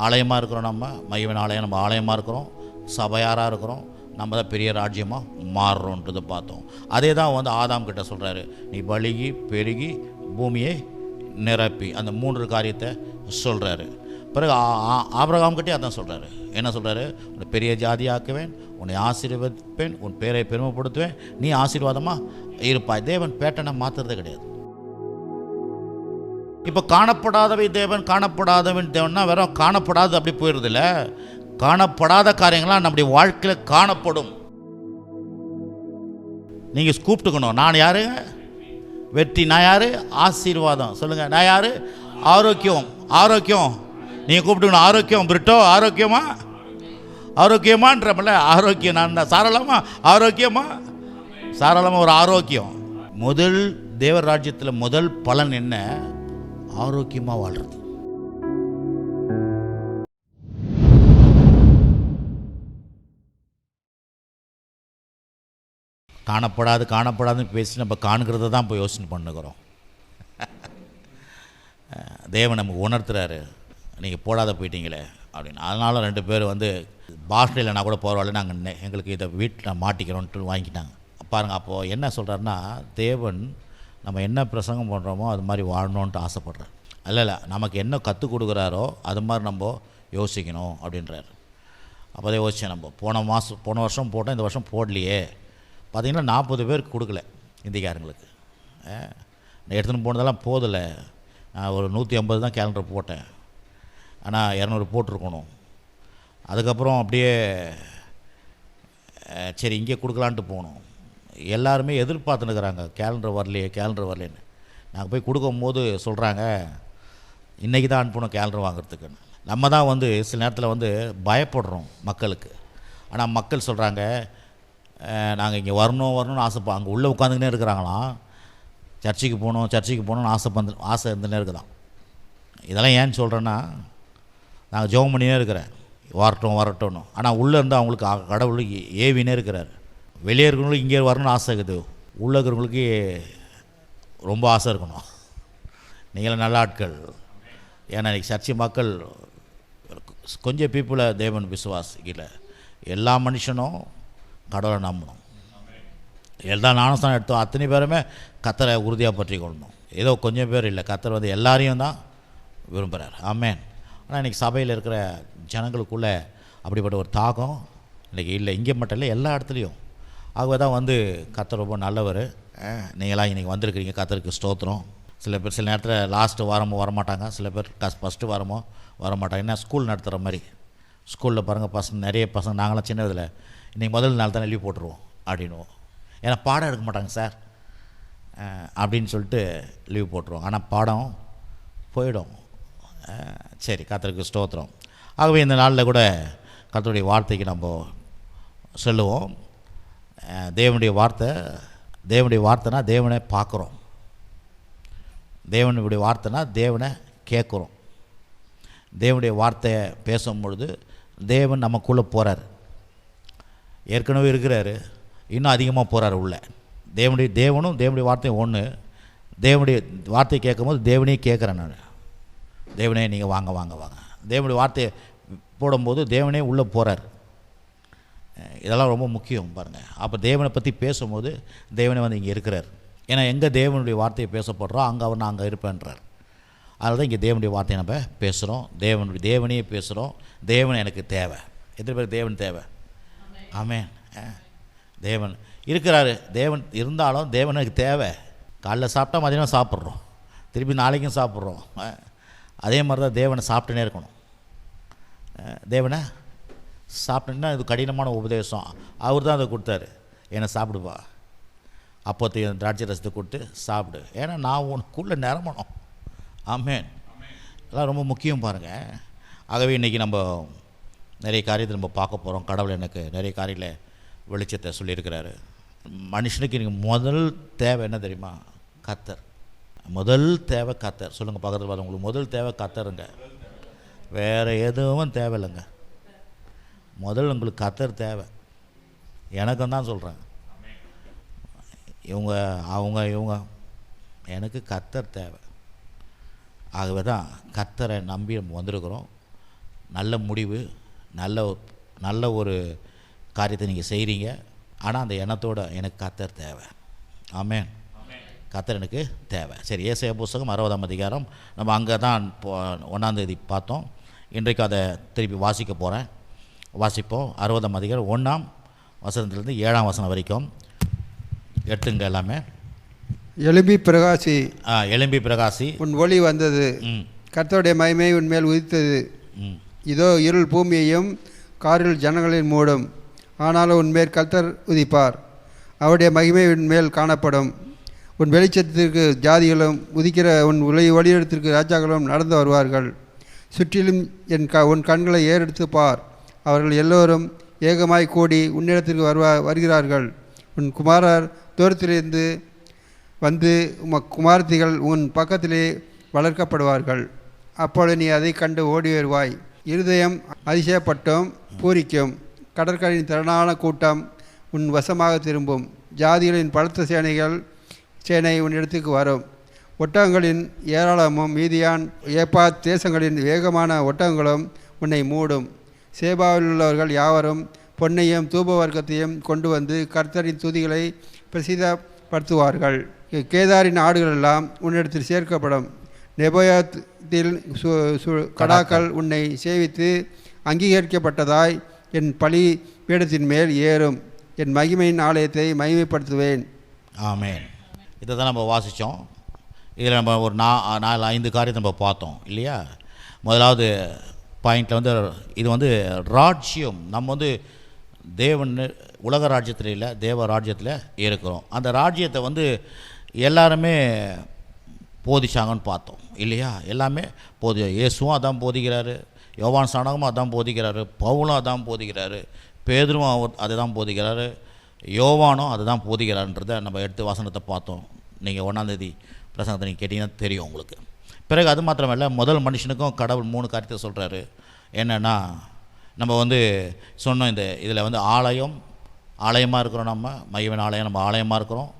ஆலயமாக இருக்கிறோம், நம்ம மகிமையின் ஆலயம், நம்ம ஆலயமாக இருக்கிறோம், சபையாராக இருக்கிறோம், நம்ம தான் பெரிய ராஜ்யமாக மாறுறோன்றதை பார்த்தோம். அதே தான் வந்து ஆதாம் கிட்ட சொல்கிறாரு, நீ பலுகி பெருகி பூமியை நிரப்பி, அந்த 3 காரியத்தை சொல்கிறாரு. பிறகு ஆபிரகாம் கிட்டே அதான் சொல்கிறாரு. என்ன சொல்கிறாரு? உன்னை பெரிய ஜாதியாக்குவேன், உன்னை ஆசீர்வதிப்பேன், உன் பேரை பெருமைப்படுத்துவேன், நீ ஆசீர்வாதமாக இருப்பாய். தேவன் பேட்டனை மாற்றுறதே கிடையாது. இப்போ காணப்படாதவை தேவன், காணப்படாதவன் தேவன்னா வெறும் காணப்படாது அப்படி போயிடுறதில்ல. காணப்படாத காரியங்கள்லாம் நம்முடைய வாழ்க்கையில் காணப்படும். நீங்கள் கூப்பிட்டுக்கணும், நான் யாரு? வெற்றி. நான் யாரு? ஆசீர்வாதம். சொல்லுங்கள், நான் யாரு? ஆரோக்கியம். ஆரோக்கியம். நீங்கள் கூப்பிட்டுக்கணும், ஆரோக்கியம் பிரிட்டோ, ஆரோக்கியமா? ஆரோக்கியமான்றப்பல ஆரோக்கியம். நான் தான் சாரலாமா? ஆரோக்கியமா? சாரலாமா ஒரு ஆரோக்கியம். முதல் தேவர் ராஜ்யத்தில் முதல் பலன் என்ன? ஆரோக்கியமாக வாழ்கிறது. காணப்படாதுன்னு பேசி நம்ம காணுகிறத தான் இப்போ யோசனை பண்ணுகிறோம். தேவன் நமக்கு உணர்த்துறாரு, நீங்கள் போடாத போயிட்டீங்களே அப்படின்னு. அதனால 2 பேர் வந்து பாஷையில் நான் கூட பரவாயில்ல, நாங்கள் எங்களுக்கு இதை வீட்டில் மாட்டிக்கிறோன்ட்டு வாங்கிட்டாங்க. பாருங்கள், அப்போது என்ன சொல்கிறாருன்னா, தேவன் நம்ம என்ன பிரசங்கம் பண்ணுறோமோ அது மாதிரி வாழணுன்ட்டு ஆசைப்படுறார். இல்லை நமக்கு என்ன கற்றுக் கொடுக்குறாரோ அது மாதிரி நம்ம யோசிக்கணும் அப்படின்றார். அப்போதே யோசித்தேன், நம்ம போன வருஷம் போட்டோம், இந்த வருஷம் போடலையே. பார்த்திங்கன்னா 40 பேருக்கு கொடுக்கல இந்திக்காரங்களுக்கு. எடுத்துன்னு போனதெல்லாம் போதில்லை. நான் ஒரு 150 தான் கேலண்டர் போட்டேன், ஆனால் 200 போட்டிருக்கணும். அதுக்கப்புறம் அப்படியே சரி இங்கே கொடுக்கலான்ட்டு போகணும். எல்லாருமே எதிர்பார்த்துன்னுக்குறாங்க, கேலண்டர் வரலையேன்னு. நாங்கள் போய் கொடுக்கும்போது சொல்கிறாங்க, இன்றைக்கி தான் அனுப்பணும் கேலண்டர் வாங்குறதுக்குன்னு. நம்ம தான் வந்து சில நேரத்தில் வந்து பயப்படுறோம் மக்களுக்கு. ஆனால் மக்கள் சொல்கிறாங்க, நாங்கள் இங்கே வரணும்னு அங்கே உள்ளே உட்காந்துக்கினே இருக்கிறாங்களாம். சர்ச்சுக்கு போகணும்னு ஆசை இருந்துகிட்டே இருக்குதான். இதெல்லாம் ஏன்னு சொல்கிறேன்னா, நாங்கள் ஜெபம் பண்ணினே இருக்கிறேன், வரட்டும்னு. ஆனால் உள்ளே இருந்து அவங்களுக்கு கடவுள் ஏவினே இருக்கிறார். வெளியே இருக்கிறவங்களுக்கு இங்கே வரணும்னு ஆசை இருக்குது, உள்ளே இருக்கிறவங்களுக்கு ரொம்ப ஆசை இருக்கணும். நீங்களும் நல்ல ஆட்கள். ஏன்னா இன்றைக்கி சர்ச்சை மக்கள் கொஞ்சம் பீப்புளை தேவன் விசுவாசிக்கல. எல்லா மனுஷனும் கடவுளை நம்பணும். எல்லா ஞானஸ்தானம் எடுத்தோம், அத்தனை பேருமே கர்த்தரை உறுதியாக பற்றி கொள்ளணும். ஏதோ கொஞ்சம் பேர் இல்லை, கர்த்தர் வந்து எல்லாரையும் தான் விரும்புகிறார். ஆமேன். ஆனால் இன்றைக்கி சபையில் இருக்கிற ஜனங்களுக்குள்ளே அப்படிப்பட்ட ஒரு தாகம் இன்றைக்கி இல்லை. இங்கே மட்டும் இல்லை, எல்லா இடத்துலையும். ஆகவே தான் வந்து கர்த்தர் ரொம்ப நல்லவர். நீங்களாம் இன்றைக்கி வந்திருக்கிறீங்க, கர்த்தருக்கு ஸ்தோத்திரம். சில பேர் சில நேரத்தில் லாஸ்ட்டு வாரமோ வரமாட்டாங்க, சில பேர் ஃபஸ்ட்டு வாரமோ வரமாட்டாங்க. என்ன ஸ்கூல் நடத்துகிற மாதிரி. ஸ்கூலில் பாருங்கள், நிறைய பசங்க நாங்களாம் சின்னதில் இன்றைக்கி முதல் நாள் தானே லீவ் போட்டுருவோம் அப்படின்வோம். ஏன்னா பாடம் எடுக்க மாட்டாங்க சார் அப்படின்னு சொல்லிட்டு லீவ் போட்டுருவோம். ஆனால் பாடம் போயிடும். சரி, கர்த்தருக்கு ஸ்தோத்திரம். ஆகவே இந்த நாளில் கூட கர்த்தருடைய வார்த்தைக்கு நம்ம சொல்லுவோம். தேவனுடைய வார்த்தைனா தேவனை பார்க்குறோம். தேவனுடைய வார்த்தைனா தேவனை கேட்குறோம். தேவனுடைய வார்த்தையை பேசும்பொழுது தேவன் நமக்குள்ளே போகிறார். ஏற்கனவே இருக்கிறாரு, இன்னும் அதிகமாக போகிறார் உள்ள. தேவனுடைய வார்த்தையும் ஒன்று. தேவனுடைய வார்த்தையை கேட்கும்போது தேவனையே கேட்குறேன் நான். தேவனே நீங்கள் வாங்க. தேவனுடைய வார்த்தையை போடும்போது தேவனே உள்ளே போகிறார். இதெல்லாம் ரொம்ப முக்கியம் பாருங்கள். அப்போ தேவனை பற்றி பேசும்போது தேவனே வந்து இங்கே இருக்கிறார். ஏன்னா எங்கே தேவனுடைய வார்த்தையை பேசப்படுறோம் அங்கே அவர் நான் அங்கே இருப்பேன்றார். அதனால தான் இங்கே தேவனுடைய வார்த்தையை நம்ம பேசுகிறோம், தேவனையே பேசுகிறோம். தேவன் எனக்கு தேவை. எத்தனை பேர் தேவன் தேவை? ஆமென். தேவன் இருக்கிறாரு, தேவன் இருந்தாலும் தேவன் எனக்கு தேவை. காலைல சாப்பிட்டா மதியம் சாப்பிட்றோம், திருப்பி நாளைக்கும் சாப்பிட்றோம். அதே மாதிரி தான் தேவனை சாப்பிட்டுனே இருக்கணும். தேவனை சாப்பிட்டுன்னா இது கடினமான உபதேசம். அவர் தான் அதை கொடுத்தாரு, என்னை சாப்பிடுவா, அப்போத்தையும் திராட்சை ரசத்தை கொடுத்து சாப்பிடு, ஏன்னா நான் உனக்குள்ளே நிரம்பணும். ஆமென். அதெல்லாம் ரொம்ப முக்கியம் பாருங்கள். ஆகவே இன்றைக்கி நம்ம நிறைய காரியத்தை நம்ம பார்க்க போகிறோம். கடவுள் எனக்கு நிறைய காரியங்களை வெளிச்சத்தை சொல்லியிருக்கிறாரு. மனுஷனுக்கு இன்றைக்கி முதல் தேவை என்ன தெரியுமா? கர்த்தர். முதல் தேவை கர்த்தர். சொல்லுங்கள் பக்கத்தில் பார்த்து, உங்களுக்கு முதல் தேவை கர்த்தருங்க, வேறு எதுவும் தேவையில்லைங்க. முதல் உங்களுக்கு கர்த்தர் தேவை. எனக்கும் தான் சொல்கிறேன். இவங்க எனக்கு கர்த்தர் தேவை. ஆகவே தான் கர்த்தரை நம்பி நம்ம வந்திருக்கிறோம். நல்ல முடிவு, நல்ல ஒரு காரியத்தை நீங்கள் செய்கிறீங்க. ஆனால் அந்த எண்ணத்தோடு எனக்கு கர்த்தர் தேவை. ஆமென். கர்த்தர் எனக்கு தேவை. சரி, ஏசாயா புஸ்தகம் 60ஆம் அதிகாரம் நம்ம அங்கே தான் 1ஆம் தேதி பார்த்தோம். இன்றைக்கு அதை திருப்பி வாசிக்க போகிறேன். வாசிப்போம். 60ஆம் அதிகாரம் 1ஆம் வசனத்திலிருந்து 7ஆம் வசனம் வரைக்கும் எடுத்துங்க எல்லாமே. எழும்பி பிரகாசி, எழும்பி பிரகாசி, உன் ஒளி வந்தது, கர்த்தருடைய மகிமை உன்மேல் உதித்தது. இதோ இருள் பூமியையும் காரில் ஜனங்களின் மூடும், ஆனாலும் உன்மேல் கர்த்தர் உதிப்பார், அவருடைய மகிமை உன்மேல் காணப்படும். உன் வெளிச்சத்திற்கு ஜாதிகளும் உதிக்கிற உன் ஒளியிடத்திற்கு ராஜாக்களும் நடந்து வருவார்கள். சுற்றிலும் உன் கண்களை ஏறெடுத்து பார், அவர்கள் எல்லோரும் ஏகமாய் கூடி உன்னிடத்திற்கு வருகிறார்கள். உன் குமாரர் தூரத்திலிருந்து வந்து குமாரத்திகள் உன் பக்கத்திலே வளர்க்கப்படுவார்கள். அப்பொழுது நீ அதை கண்டு ஓடி வருவாய். இருதயம் அதிசயப்பட்டும் பூரிக்கும். கடற்கரையின் திரளான கூட்டம் உன் வசமாக திரும்பும். ஜாதிகளின் பலத்த சேனை உன் இடத்துக்கு வரும். ஒட்டகங்களின் ஏராளமும் மீதியான் ஏப்பாத் தேசங்களின் வேகமான ஒட்டகங்களும் உன்னை மூடும். சேபாவில் உள்ளவர்கள் யாவரும் பொன்னையும் தூப வர்க்கத்தையும் கொண்டு வந்து கர்த்தரின் துதிகளை பிரசித்தப்படுத்துவார்கள். கேதாரின் ஆடுகளெல்லாம் உன்னிடத்தில் சேர்க்கப்படும். நெபோயாத்தில் கடாக்கள் உன்னை சேவித்து அங்கீகரிக்கப்பட்டதாய் என் பலி பீடத்தின் மேல் ஏறும். என் மகிமையின் ஆலயத்தை மகிமைப்படுத்துவேன். ஆமென். இதை தான் நம்ம வாசித்தோம். இதில் நம்ம ஒரு 4-5 காரியத்தை நம்ம பார்த்தோம் இல்லையா. முதலாவது பாயிண்டில் வந்து இது வந்து ராஜ்யம். நம்ம வந்து தேவன் உலக ராஜ்யத்தில் இல்லை, தேவ ராஜ்யத்தில் இருக்கிறோம். அந்த ராஜ்யத்தை வந்து எல்லாருமே போதிச்சாங்கன்னு பார்த்தோம் இல்லையா. எல்லாமே இயேசுவும் அதான் போதிக்கிறாரு, யோவான் ஸ்நானகமும் அதான் போதிக்கிறாரு, பவுலும் அதான் போதிக்கிறாரு, பேதுருவும் அதை தான் போதிக்கிறாரு, யோவானும் அதை தான் போதிக்கிறான்றதை நம்ம எடுத்து வசனத்தை பார்த்தோம். நீங்கள் 1ஆம் தேதி பிரசங்கத்தை நீங்கள் கேட்டிங்கன்னா தெரியும் உங்களுக்கு. பிறகு அது மாத்திரமல்ல, முதல் மனுஷனுக்கும் கடவுள் 3 காரியத்தை சொல்கிறாரு. என்னென்னா நம்ம வந்து சொன்னோம், இதில் வந்து ஆலயமாக இருக்கிறோம். நம்ம மகிமையின் ஆலயம், நம்ம ஆலயமாக இருக்கிறோம்,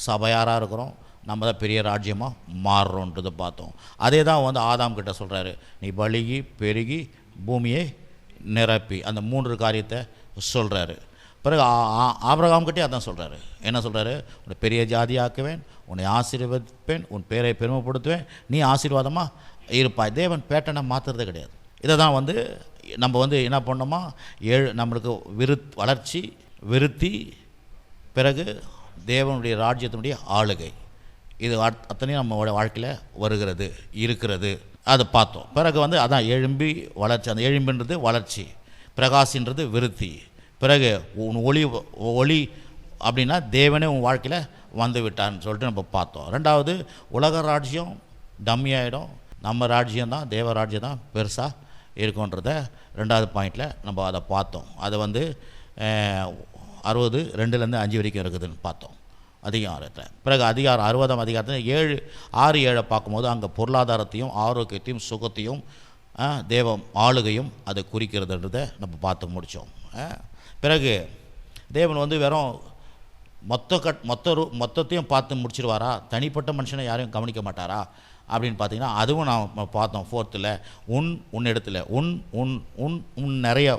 சபையாராக இருக்கிறோம், நம்ம தான் பெரிய ராஜ்யமாக மாறுறோன்றதை பார்த்தோம். அதே தான் வந்து ஆதாம் கிட்ட சொல்கிறாரு, நீ பலுகி பெருகி பூமியை நிரப்பி, அந்த 3 காரியத்தை சொல்கிறாரு. பிறகு ஆபிரகாம்கிட்டே அதான் சொல்கிறாரு. என்ன சொல்கிறாரு? உன்னை பெரிய ஜாதியாக்குவேன், உன்னை ஆசீர்வதிப்பேன், உன் பேரை பெருமைப்படுத்துவேன், நீ ஆசீர்வாதமாக இருப்பாய். தேவன் பேட்டனை மாற்றுறதே கிடையாது. இதை தான் வந்து நம்ம வந்து என்ன பண்ணோமா, நம்மளுக்கு வளர்ச்சி, விருத்தி, பிறகு தேவனுடைய ராஜ்யத்தினுடைய ஆளுகை, இது அத்தனையும் நம்மளோட வாழ்க்கையில் இருக்கிறது அதை பார்த்தோம். பிறகு வந்து அதான் எழும்பி வளர்ச்சி. அந்த எழும்பின்றது வளர்ச்சி, பிரகாசின்றது விருத்தி. பிறகு உன் ஒளி அப்படின்னா தேவனே உன் வாழ்க்கையில் வந்து விட்டான்னு சொல்லிட்டு நம்ம பார்த்தோம். ரெண்டாவது, உலக ராஜ்யம் டம்மியாயிடும், நம்ம ராஜ்யம் தான், தேவ ராஜ்யம் தான் பெருசாக இருக்குன்றத 2வது பாயிண்டில் நம்ம அதை பார்த்தோம். அதை வந்து 60:2-5 வரைக்கும் இருக்குதுன்னு பார்த்தோம் அதிகாரத்தில். பிறகு அதிகாரம் 60ஆம் அதிகாரத்தில் 6-7 பார்க்கும்போது அங்கே பொருளாதாரத்தையும் ஆரோக்கியத்தையும் சுகத்தையும் தேவ ஆளுகையும் அதை குறிக்கிறதுன்றதை நம்ம பார்த்து முடித்தோம். பிறகு தேவன் வந்து வெறும் மொத்தத்தையும் பார்த்து முடிச்சிருவாரா, தனிப்பட்ட மனுஷனை யாரையும் கவனிக்க மாட்டாரா அப்படின்னு பார்த்தீங்கன்னா, அதுவும் நான் பார்த்தோம். 4th உன்னிடத்தில் உன் நிறைய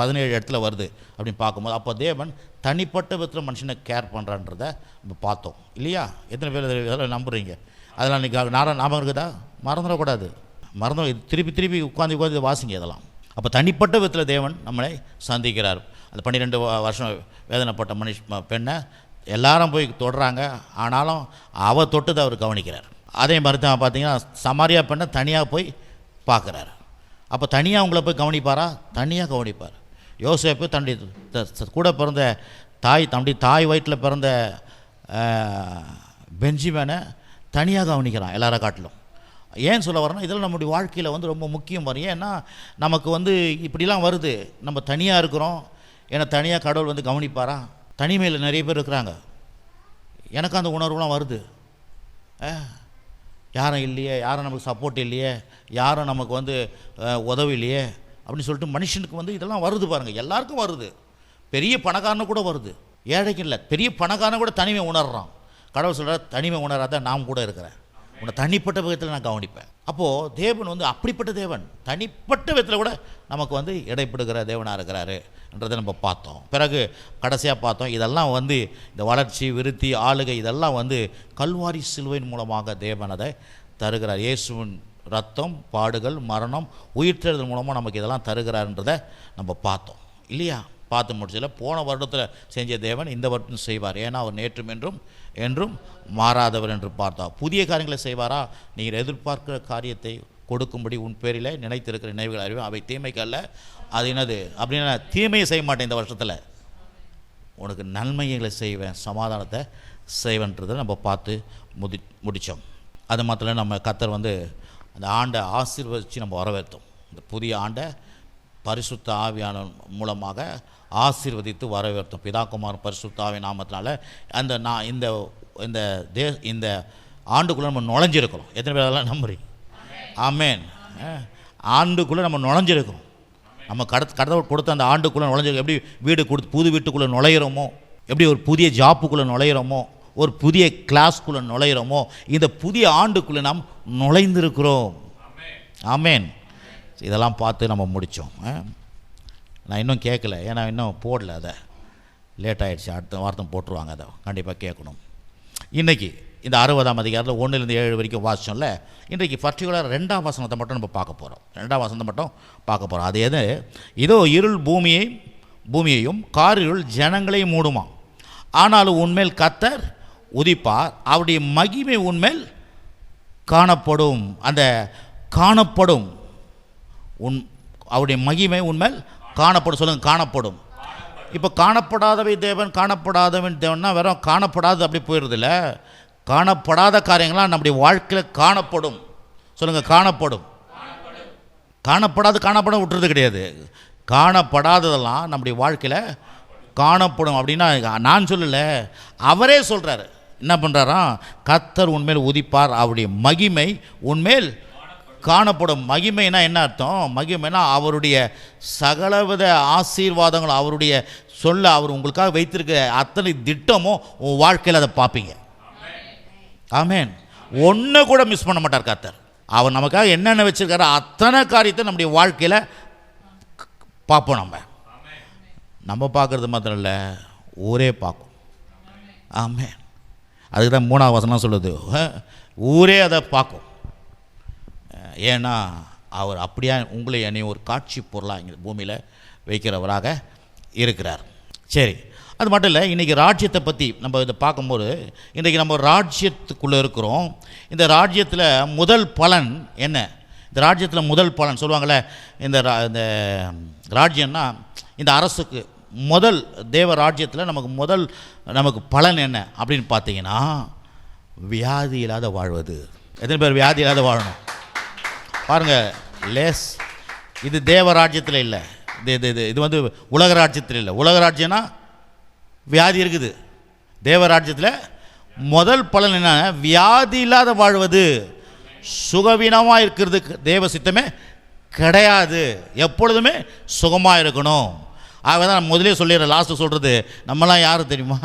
17 இடத்துல வருது அப்படின்னு பார்க்கும்போது, அப்போ தேவன் தனிப்பட்ட விதத்தில் மனுஷனை கேர் பண்ணுறான்றதை நம்ம பார்த்தோம் இல்லையா. எத்தனை பேர் இதெல்லாம் நம்புறீங்க? அதெல்லாம் இன்றைக்கி ஞாபகம் இருக்குதா? மறந்துடக்கூடாது. திருப்பி உட்காந்து வாசிங்க இதெல்லாம். அப்போ தனிப்பட்ட விதத்தில் தேவன் நம்மளை சந்திக்கிறார். அந்த 12 வருஷம் வேதனைப்பட்ட பெண்ணை எல்லாரும் போய் தொடுறாங்க, ஆனாலும் அவள் தொட்டதை அவர் கவனிக்கிறார். அதே மாதிரி தான் பார்த்தீங்கன்னா சமாரியா பெண்ணை தனியாக போய் பார்க்குறாரு. அப்போ தனியாக அவங்கள போய் கவனிப்பாரா? தனியாக கவனிப்பார். யோசேப்பு தன்னுடைய கூட பிறந்த தன்னுடைய தாய் வயிற்றில் பிறந்த பென்ஜிமனை தனியாக கவனிக்கிறான் எல்லாரை காட்டிலும். ஏன் சொல்ல வரேன்னா, இதெல்லாம் நம்முடைய வாழ்க்கையில் வந்து ரொம்ப முக்கியம் வரும். ஏன்னா நமக்கு வந்து இப்படிலாம் வருது, நம்ம தனியாக இருக்கிறோம், ஏன்னா தனியாக கடவுள் வந்து கவனிப்பாரா? தனிமையில் நிறைய பேர் இருக்கிறாங்க. எனக்கு அந்த உணர்வுலாம் வருது. யாரும் இல்லையே, யாரும் நமக்கு சப்போர்ட் இல்லையே, யாரும் நமக்கு வந்து உதவி இல்லையே அப்படின்னு சொல்லிட்டு மனுஷனுக்கு வந்து இதெல்லாம் வருது பாருங்கள். எல்லாருக்கும் வருது. பெரிய பணக்காரனு கூட வருது, ஏழைக்கு இல்லை. பெரிய பணக்காரன் கூட தனிமை உணர்றான். கடவுள் சொல்கிறார், தனிமை உணராத நான் கூட இருக்கிறேன். உன்னை தனிப்பட்ட விதத்தில் நான் கவனிப்பேன். அப்போது தேவன் வந்து அப்படிப்பட்ட தேவன், தனிப்பட்ட விதத்தில் கூட நமக்கு வந்து இடைப்படுகிற தேவனாக இருக்கிறாருன்றதை நம்ம பார்த்தோம். பிறகு கடைசியாக பார்த்தோம், இதெல்லாம் வந்து இந்த வளர்ச்சி, விருத்தி, ஆளுகை இதெல்லாம் வந்து கல்வாரி சிலுவையின் மூலமாக தேவன் அதை தருகிறார். இயேசுவின் ரத்தம், பாடுகள், மரணம், உயிர்த்தெழுதல் மூலமாக நமக்கு இதெல்லாம் தருகிறாருன்றதை நம்ம பார்த்தோம் இல்லையா? பார்த்து முடிச்சதில்ல. போன வருடத்தில் செஞ்ச தேவன் இந்த வருடம் செய்வார். ஏன்னா அவர் நேற்றும் என்றும் மாறாதவர் என்று பார்த்தோம். புதிய காரியங்களை செய்வாரா? நீங்கள் எதிர்பார்க்கிற காரியத்தை கொடுக்கும்படி உன் பேரில் நினைத்திருக்கிற நினைவுகள் அறிவேன், அவை தீமைக்கு அல்ல. அது என்னது அப்படின்னா, தீமையை செய்ய மாட்டேன் இந்த வருஷத்தில், உனக்கு நன்மைகளை செய்வேன், சமாதானத்தை செய்வேன்றதை நம்ம பார்த்து முடித்தோம். அது மாத்திரம் நம்ம கர்த்தர் வந்து அந்த ஆண்டை ஆசீர்வதித்து நம்ம வரவேற்றோம். இந்த புதிய ஆண்டை பரிசுத்த ஆவியான மூலமாக ஆசீர்வதித்து வரவேற்றோம். பிதாகுமார் பரிசுத்த ஆவி நாமத்தினால இந்த ஆண்டுக்குள்ளே நம்ம நுழைஞ்சிருக்கிறோம். எத்தனை பேர் அதெல்லாம் நம்புறீங்க? ஆமேன். ஆண்டுக்குள்ளே நம்ம நுழைஞ்சிருக்கிறோம். நம்ம கடவுள் கொடுத்த அந்த ஆண்டுக்குள்ளே நுழைஞ்சிருக்கோம். எப்படி வீடு கொடுத்து புது வீட்டுக்குள்ளே நுழையிறோமோ, எப்படி ஒரு புதிய ஜாப்புக்குள்ளே நுழையிறோமோ, ஒரு புதிய கிளாஸ்க்குள்ளே நுழையிறோமோ, இந்த புதிய ஆண்டுக்குள்ளே நாம் நுழைந்திருக்கிறோம். ஆமேன். இதெல்லாம் பார்த்து நம்ம முடித்தோம். நான் இன்னும் கேட்கல, ஏன்னா இன்னும் போடல, அதை லேட் ஆகிடுச்சு. அடுத்த வாரத்தை போட்டுருவாங்க, அதை கண்டிப்பாக கேட்கணும். இன்றைக்கி இந்த 60ஆம் அதிகாரத்தில் 1-7 வரைக்கும் வாசிச்சோம்ல. இன்றைக்கு பர்டிகுலர் 2ஆம் வசனத்தை மட்டும் நம்ம பார்க்க போகிறோம். 2ஆம் வசனத்தை மட்டும் பார்க்க போகிறோம். அது எது? இதோ இருள் பூமியையும் காரிருள் ஜனங்களையும் மூடுமா, ஆனாலும் உன்மேல் கர்த்தர் உதிப்பார், அவருடைய மகிமை உன்மேல் காணப்படும். அந்த காணப்படும் அவருடைய மகிமை உன்மேல் காணப்படும். சொல்லுங்கள், காணப்படும். இப்போ காணப்படாதவை தேவன்னா வெறும் காணப்படாது அப்படி போயிடுறதில்ல. காணப்படாத காரியங்கள்லாம் நம்முடைய வாழ்க்கையில் காணப்படும். சொல்லுங்கள், காணப்படும். காணப்படாத விட்டுறது கிடையாது. காணப்படாததெல்லாம் நம்முடைய வாழ்க்கையில் காணப்படும். அப்படின்னா நான் சொல்லலை, அவரே சொல்கிறாரு. என்ன பண்ணுறாராம்? கர்த்தர் உன்மேல் உதிப்பார், அவருடைய மகிமை உன்மேல் காணப்படும். மகிமைனா என்ன அர்த்தம்? மகிமைனா அவருடைய சகலவித ஆசீர்வாதங்கள், அவருடைய அவர் உங்களுக்காக வைத்திருக்க அத்தனை திட்டமும் உன் வாழ்க்கையில் அதை பார்ப்பீங்க. ஆமேன். ஒன்று கூட மிஸ் பண்ண மாட்டார் கர்த்தர். அவர் நமக்காக என்னென்ன வச்சிருக்காரோ அத்தனை காரியத்தை நம்முடைய வாழ்க்கையில் பார்ப்போம். நம்ம பார்க்குறது மாத்திரம் இல்லை, ஊரே பார்க்கும். ஆமேன். அதுக்கு தான் 3ஆம் வசனம் சொல்லுது, ஊரே அதை பார்க்கும். ஏன்னா அவர் அப்படியே உங்களை என்னையும் ஒரு காட்சி பொருளாக இங்கே பூமியில் வைக்கிறவராக இருக்கிறார். சரி, அது மட்டும் இல்லை, இன்றைக்கி ராஜ்யத்தை பற்றி நம்ம இதை பார்க்கும்போது, இன்றைக்கி நம்ம ராஜ்யத்துக்குள்ளே இருக்கிறோம். இந்த ராஜ்யத்தில் முதல் பலன் என்ன? இந்த ராஜ்யத்தில் முதல் பலன் சொல்லுவாங்களே, இந்த ராஜ்யம்னா இந்த அரசுக்கு முதல் தேவ ராஜ்யத்தில் நமக்கு பலன் என்ன அப்படின்னு பார்த்தீங்கன்னா, வியாதி இல்லாத வாழ்வது. எத்தனை பேர் வியாதி இல்லாத வாழணும்? பாருங்கள், இது தேவ ராஜ்யத்தில் இல்லை, இது வந்து உலக ராஜ்யத்தில் இல்லை. உலக ராஜ்யம்னா வியாதி இருக்குது. தேவ ராஜ்யத்தில் முதல் பலன் என்ன? வியாதி இல்லாத வாழ்வது. சுகவீனமாக இருக்கிறதுக்கு தேவ சித்தமே கிடையாது. எப்பொழுதுமே சுகமாக இருக்கணும். ஆகவே தான் நான் முதலே சொல்லிடுறேன், லாஸ்ட்டு சொல்கிறது, நம்மலாம் யார் தெரியுமா?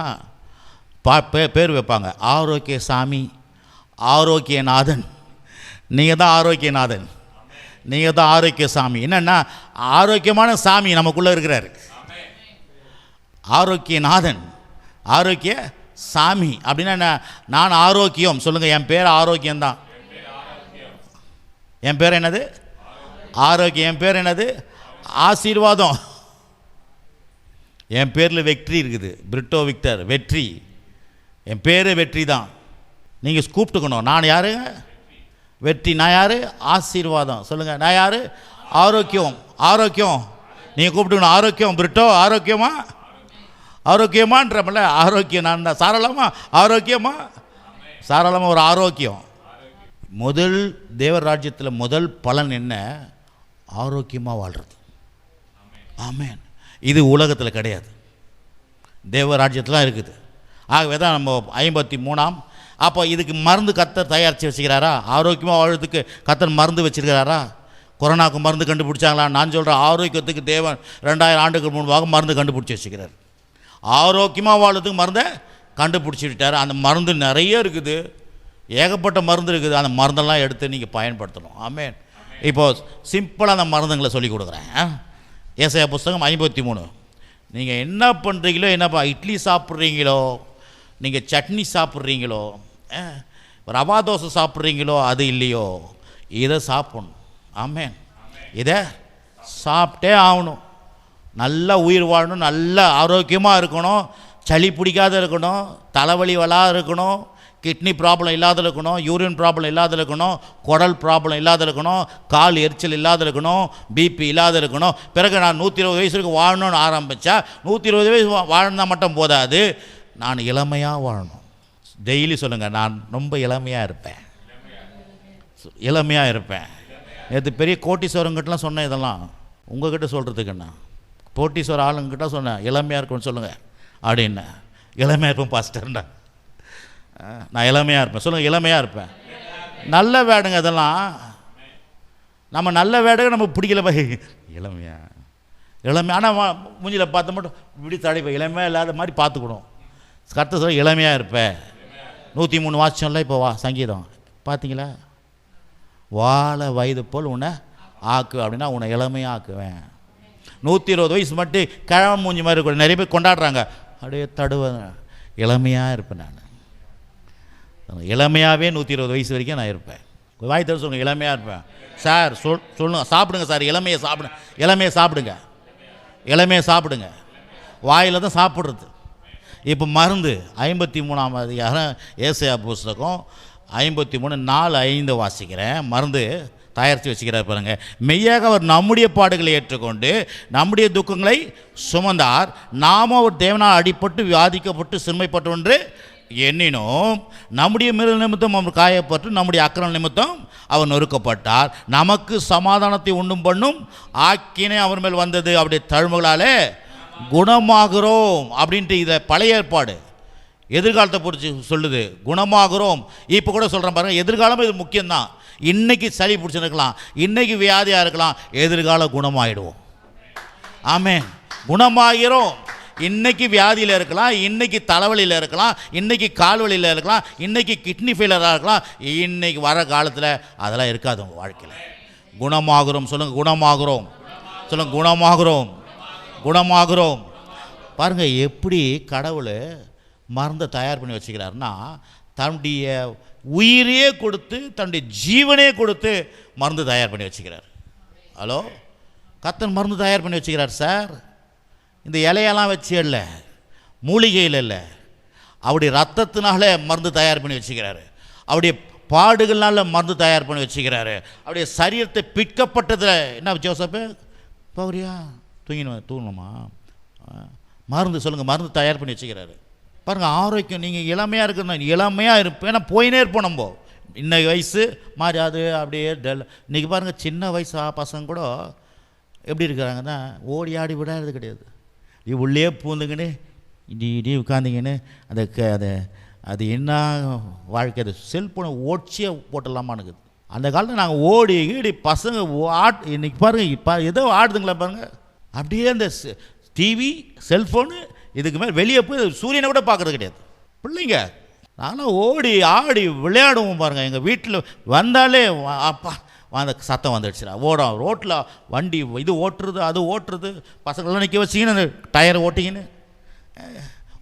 பேர் வைப்பாங்க, ஆரோக்கிய சாமி, ஆரோக்கியநாதன். நீங்கள் தான் ஆரோக்கியநாதன், நீங்கள் தான் ஆரோக்கிய சாமி. என்னென்னா ஆரோக்கியமான சாமி நமக்குள்ளே இருக்கிறார். ஆரோக்கியநாதன், ஆரோக்கிய சாமி அப்படின்னா என்ன? நான் ஆரோக்கியம். சொல்லுங்கள், என் பேர் ஆரோக்கியம்தான். என் பேர் என்னது? ஆரோக்கியம். என் பேர் என்னது? ஆசீர்வாதம். என் பேரில் வெற்றி இருக்குது, பிரிட்டோ விக்டர், வெற்றி. என் பேர் வெற்றி தான். நீங்கள் கூப்பிட்டுக்கணும், நான் யாரு? வெற்றி. நான் யார்? ஆசீர்வாதம். சொல்லுங்கள், நான் யார்? ஆரோக்கியம். ஆரோக்கியம். நீங்கள் கூப்பிட்டுக்கணும், ஆரோக்கியம் பிரிட்டோ, ஆரோக்கியமா? ஆரோக்கியமான்றப்பல ஆரோக்கியம் நான் தான். சாரலாமா? ஆரோக்கியமா? சாரலாமா ஒரு ஆரோக்கியம். முதல் தேவர் ராஜ்யத்தில் முதல் பலன் என்ன? ஆரோக்கியமாக வாழ்கிறது. ஆமேன். இது உலகத்தில் கிடையாது, தேவ ராஜ்யத்தில் இருக்குது. ஆகவே தான் நம்ம 53ஆம் அப்போ இதுக்கு மருந்து கர்த்தர் தயாரித்து வச்சுக்கிறாரா? ஆரோக்கியமாக வாழ்றதுக்கு கர்த்தர் மருந்து வச்சுருக்கிறாரா? கொரோனாவுக்கு மருந்து கண்டுபிடிச்சாங்களா? நான் சொல்கிறேன், ஆரோக்கியத்துக்கு தேவன் 2000 ஆண்டுக்கு முன்பாக மருந்து கண்டுபிடிச்சி வச்சுக்கிறார். ஆரோக்கியமாக வாழ்றதுக்கு மருந்தை கண்டுபிடிச்சி விட்டார். அந்த மருந்து நிறைய இருக்குது. ஏகப்பட்ட மருந்து இருக்குது. அந்த மருந்தெல்லாம் எடுத்து நீங்கள் பயன்படுத்தணும். ஆமென். இப்போது சிம்பிளாக அந்த மருந்துங்களை சொல்லி கொடுக்குறேன். ஏசாயா புஸ்தகம் 53. நீங்கள் என்ன பண்ணுறீங்களோ, என்னப்பா இட்லி சாப்பிட்றீங்களோ, நீங்கள் சட்னி சாப்பிட்றீங்களோ, ரவா தோசை சாப்பிட்றீங்களோ, அது இல்லையோ, இதை சாப்பிடணும். ஆமென். இதை சாப்பிட்டே ஆகணும். நல்லா உயிர் வாழணும், நல்ல ஆரோக்கியமாக இருக்கணும், சளி பிடிக்காத இருக்கணும், தலைவலி வராத இருக்கணும், கிட்னி ப்ராப்ளம் இல்லாத இருக்கணும், யூரின் ப்ராப்ளம் இல்லாத இருக்கணும், குடல் ப்ராப்ளம் இல்லாத இருக்கணும், கால் எரிச்சல் இல்லாத இருக்கணும், பிபி இல்லாத இருக்கணும். பிறகு நான் 120 வயசுக்கு வாழணும்னு ஆரம்பித்தா 120 வயசு வாழ்ந்தால் மட்டும் போதாது, நான் இளமையாக வாழணும். டெய்லி சொல்லுங்கள், நான் ரொம்ப இளமையாக இருப்பேன், இளமையாக இருப்பேன். நேற்று பெரிய கோட்டீஸ்வரங்கிட்டலாம் சொன்னேன், இதெல்லாம் உங்ககிட்ட சொல்கிறதுக்குண்ணா. கோட்டீஸ்வர ஆளுங்கிட்ட சொன்னேன் இளமையாக இருக்குன்னு சொல்லுங்கள் அப்படின்னு. இளமையாக இருப்பேன் பாஸ்டர்ண்ணா, நான் இளமையாக இருப்பேன். சொல்லுங்கள், இளமையாக இருப்பேன். நல்ல வேடுங்க இதெல்லாம். நம்ம நல்ல வேடுங்க நம்ம பிடிக்கல போய் இளமையா இளமையா. ஆனால் மூஞ்சில் பார்த்த மட்டும் இப்படி தடைப்பேன், இளமையாக இல்லாத மாதிரி பார்த்துக்கணும். கர்த்தர் சொல்ல இளமையாக இருப்பேன். 103 வாசிச்சோம்ல இப்போ சங்கீதம் பார்த்தீங்களா? வாழ வயது போல் உன்னை ஆக்கு அப்படின்னா உன்னை இளமையாக ஆக்குவேன். 120 வயசு மட்டும் கிழமை மூஞ்சி மாதிரி இருக்கும். நிறைய பேர் கொண்டாடுறாங்க, அப்படியே தடுவேன். இளமையாக இருப்பேன் நான். இளமையாகவே 120 வயசு வரைக்கும் நான் இருப்பேன். வாய் தவிர சொல்லுங்கள், இளமையாக இருப்பேன் சார். சொல்லுங்க, சாப்பிடுங்க சார், இளமையை சாப்பிடுங்க, இளமையை சாப்பிடுங்க, இளமையை சாப்பிடுங்க. வாயில் தான் சாப்பிட்றது. இப்போ மருந்து 53ஆம் அதிகாரம் ஏசாயா புஸ்தகம் 53:4-5 வாசிக்கிறேன். மருந்து தயாரித்து வச்சுக்கிறார் பாருங்க. மெய்யாக அவர் நம்முடைய பாடுகளை ஏற்றுக்கொண்டு நம்முடைய துக்கங்களை சுமந்தார், நாமும் அவர் தேவனால் அடிபட்டு வியாதிக்கப்பட்டு சிறுமைப்பட்டு என்று எண்ணினோம். நம்முடைய மீறல் நிமித்தம் அவர் காயப்பட்டு நம்முடைய அக்கிரம நிமித்தம் அவர் நொறுக்கப்பட்டார். நமக்கு சமாதானத்தை உண்டும் பண்ணும் ஆக்கினை அவர் மேல் வந்தது, அவருடைய தழும்புகளாலே குணமாகிறோம் அப்படின்ட்டு. இதை பழைய ஏற்பாடு எதிர்காலத்தை பொறுத்து சொல்லுது, குணமாகிறோம். இப்போ கூட சொல்கிறேன் பாருங்கள், எதிர்காலமும் இது முக்கியம்தான். இன்றைக்கி சளி பிடிச்சிருக்கலாம், இன்றைக்கி வியாதியாக இருக்கலாம், எதிர்கால குணமாகிடுவோம். ஆமென். குணமாகிறோம். இன்றைக்கி வியாதியில் இருக்கலாம், இன்றைக்கி தலைவலியில் இருக்கலாம், இன்றைக்கி கால்வலியில் இருக்கலாம், இன்றைக்கி கிட்னி ஃபெயிலராக இருக்கலாம், இன்றைக்கி வர காலத்தில் அதெல்லாம் இருக்காது உங்கள் வாழ்க்கையில். குணமாகிறோம். சொல்லுங்கள், குணமாகிறோம். சொல்லுங்கள், குணமாகிறோம், குணமாகிறோம். பாருங்கள் எப்படி கடவுள் மருந்தை தயார் பண்ணி வச்சுக்கிறாருன்னா, தன்னுடைய உயிரையே கொடுத்து தன்னுடைய ஜீவனே கொடுத்து மருந்து தயார் பண்ணி வச்சுக்கிறார். ஹலோ, கர்த்தர் மருந்து தயார் பண்ணி வச்சுக்கிறார் சார். இந்த இலையெல்லாம் வச்சு இல்லை, மூலிகையில் இல்லை, அவருடைய ரத்தத்தினால மருந்து தயார் பண்ணி வச்சுக்கிறாரு. அவருடைய பாடுகள்னால மருந்து தயார் பண்ணி வச்சுக்கிறாரு. அவருடைய சரீரத்தை பிற்கப்பட்டதில் என்ன ஜோசப்பு பௌரியா தூங்கணுமா மருந்து சொல்லுங்கள், மருந்து தயார் பண்ணி வச்சுக்கிறாரு. பாருங்கள், ஆரோக்கியம். நீங்கள் இளமையாக இருக்கணும், இளமையாக இருப்பேன். ஏன்னா போயினே இருப்போம் நம்ம. இன்னைக்கு வயசு மாறி அது அப்படியே டல். இன்றைக்கி பாருங்கள், சின்ன வயசு பசங்க கூட எப்படி இருக்கிறாங்கன்னா, ஓடி ஆடி விடாது கிடையாது. உள்ளே பூந்துங்கன்னு இடி உட்காந்திங்கன்னு அது என்ன வாழ்க்கை. அது செல்ஃபோனை ஓடிச்சே போட்டலாமான்னுக்குது. அந்த காலத்தில் நாங்கள் ஓடி ஈடி பசங்க இன்றைக்கி பாருங்கள், இப்போ ஏதோ ஆடுதுங்களா பாருங்கள். அப்படியே அந்த டிவி செல்ஃபோனு இதுக்கு மேலே வெளியே போய் சூரியனை கூட பார்க்குறது கிடையாது பிள்ளைங்க. நானும் ஓடி ஆடி விளையாடுவோம் பாருங்கள். எங்கள் வீட்டில் வந்தாலே அப்பா அந்த சத்தம் வந்துடுச்சுடா, ஓடும். ரோட்டில் வண்டி இது ஓட்டுறது அது ஓட்டுறது, பசங்களாம் நிற்க வச்சிங்கன்னு அந்த டயரை ஓட்டிங்கன்னு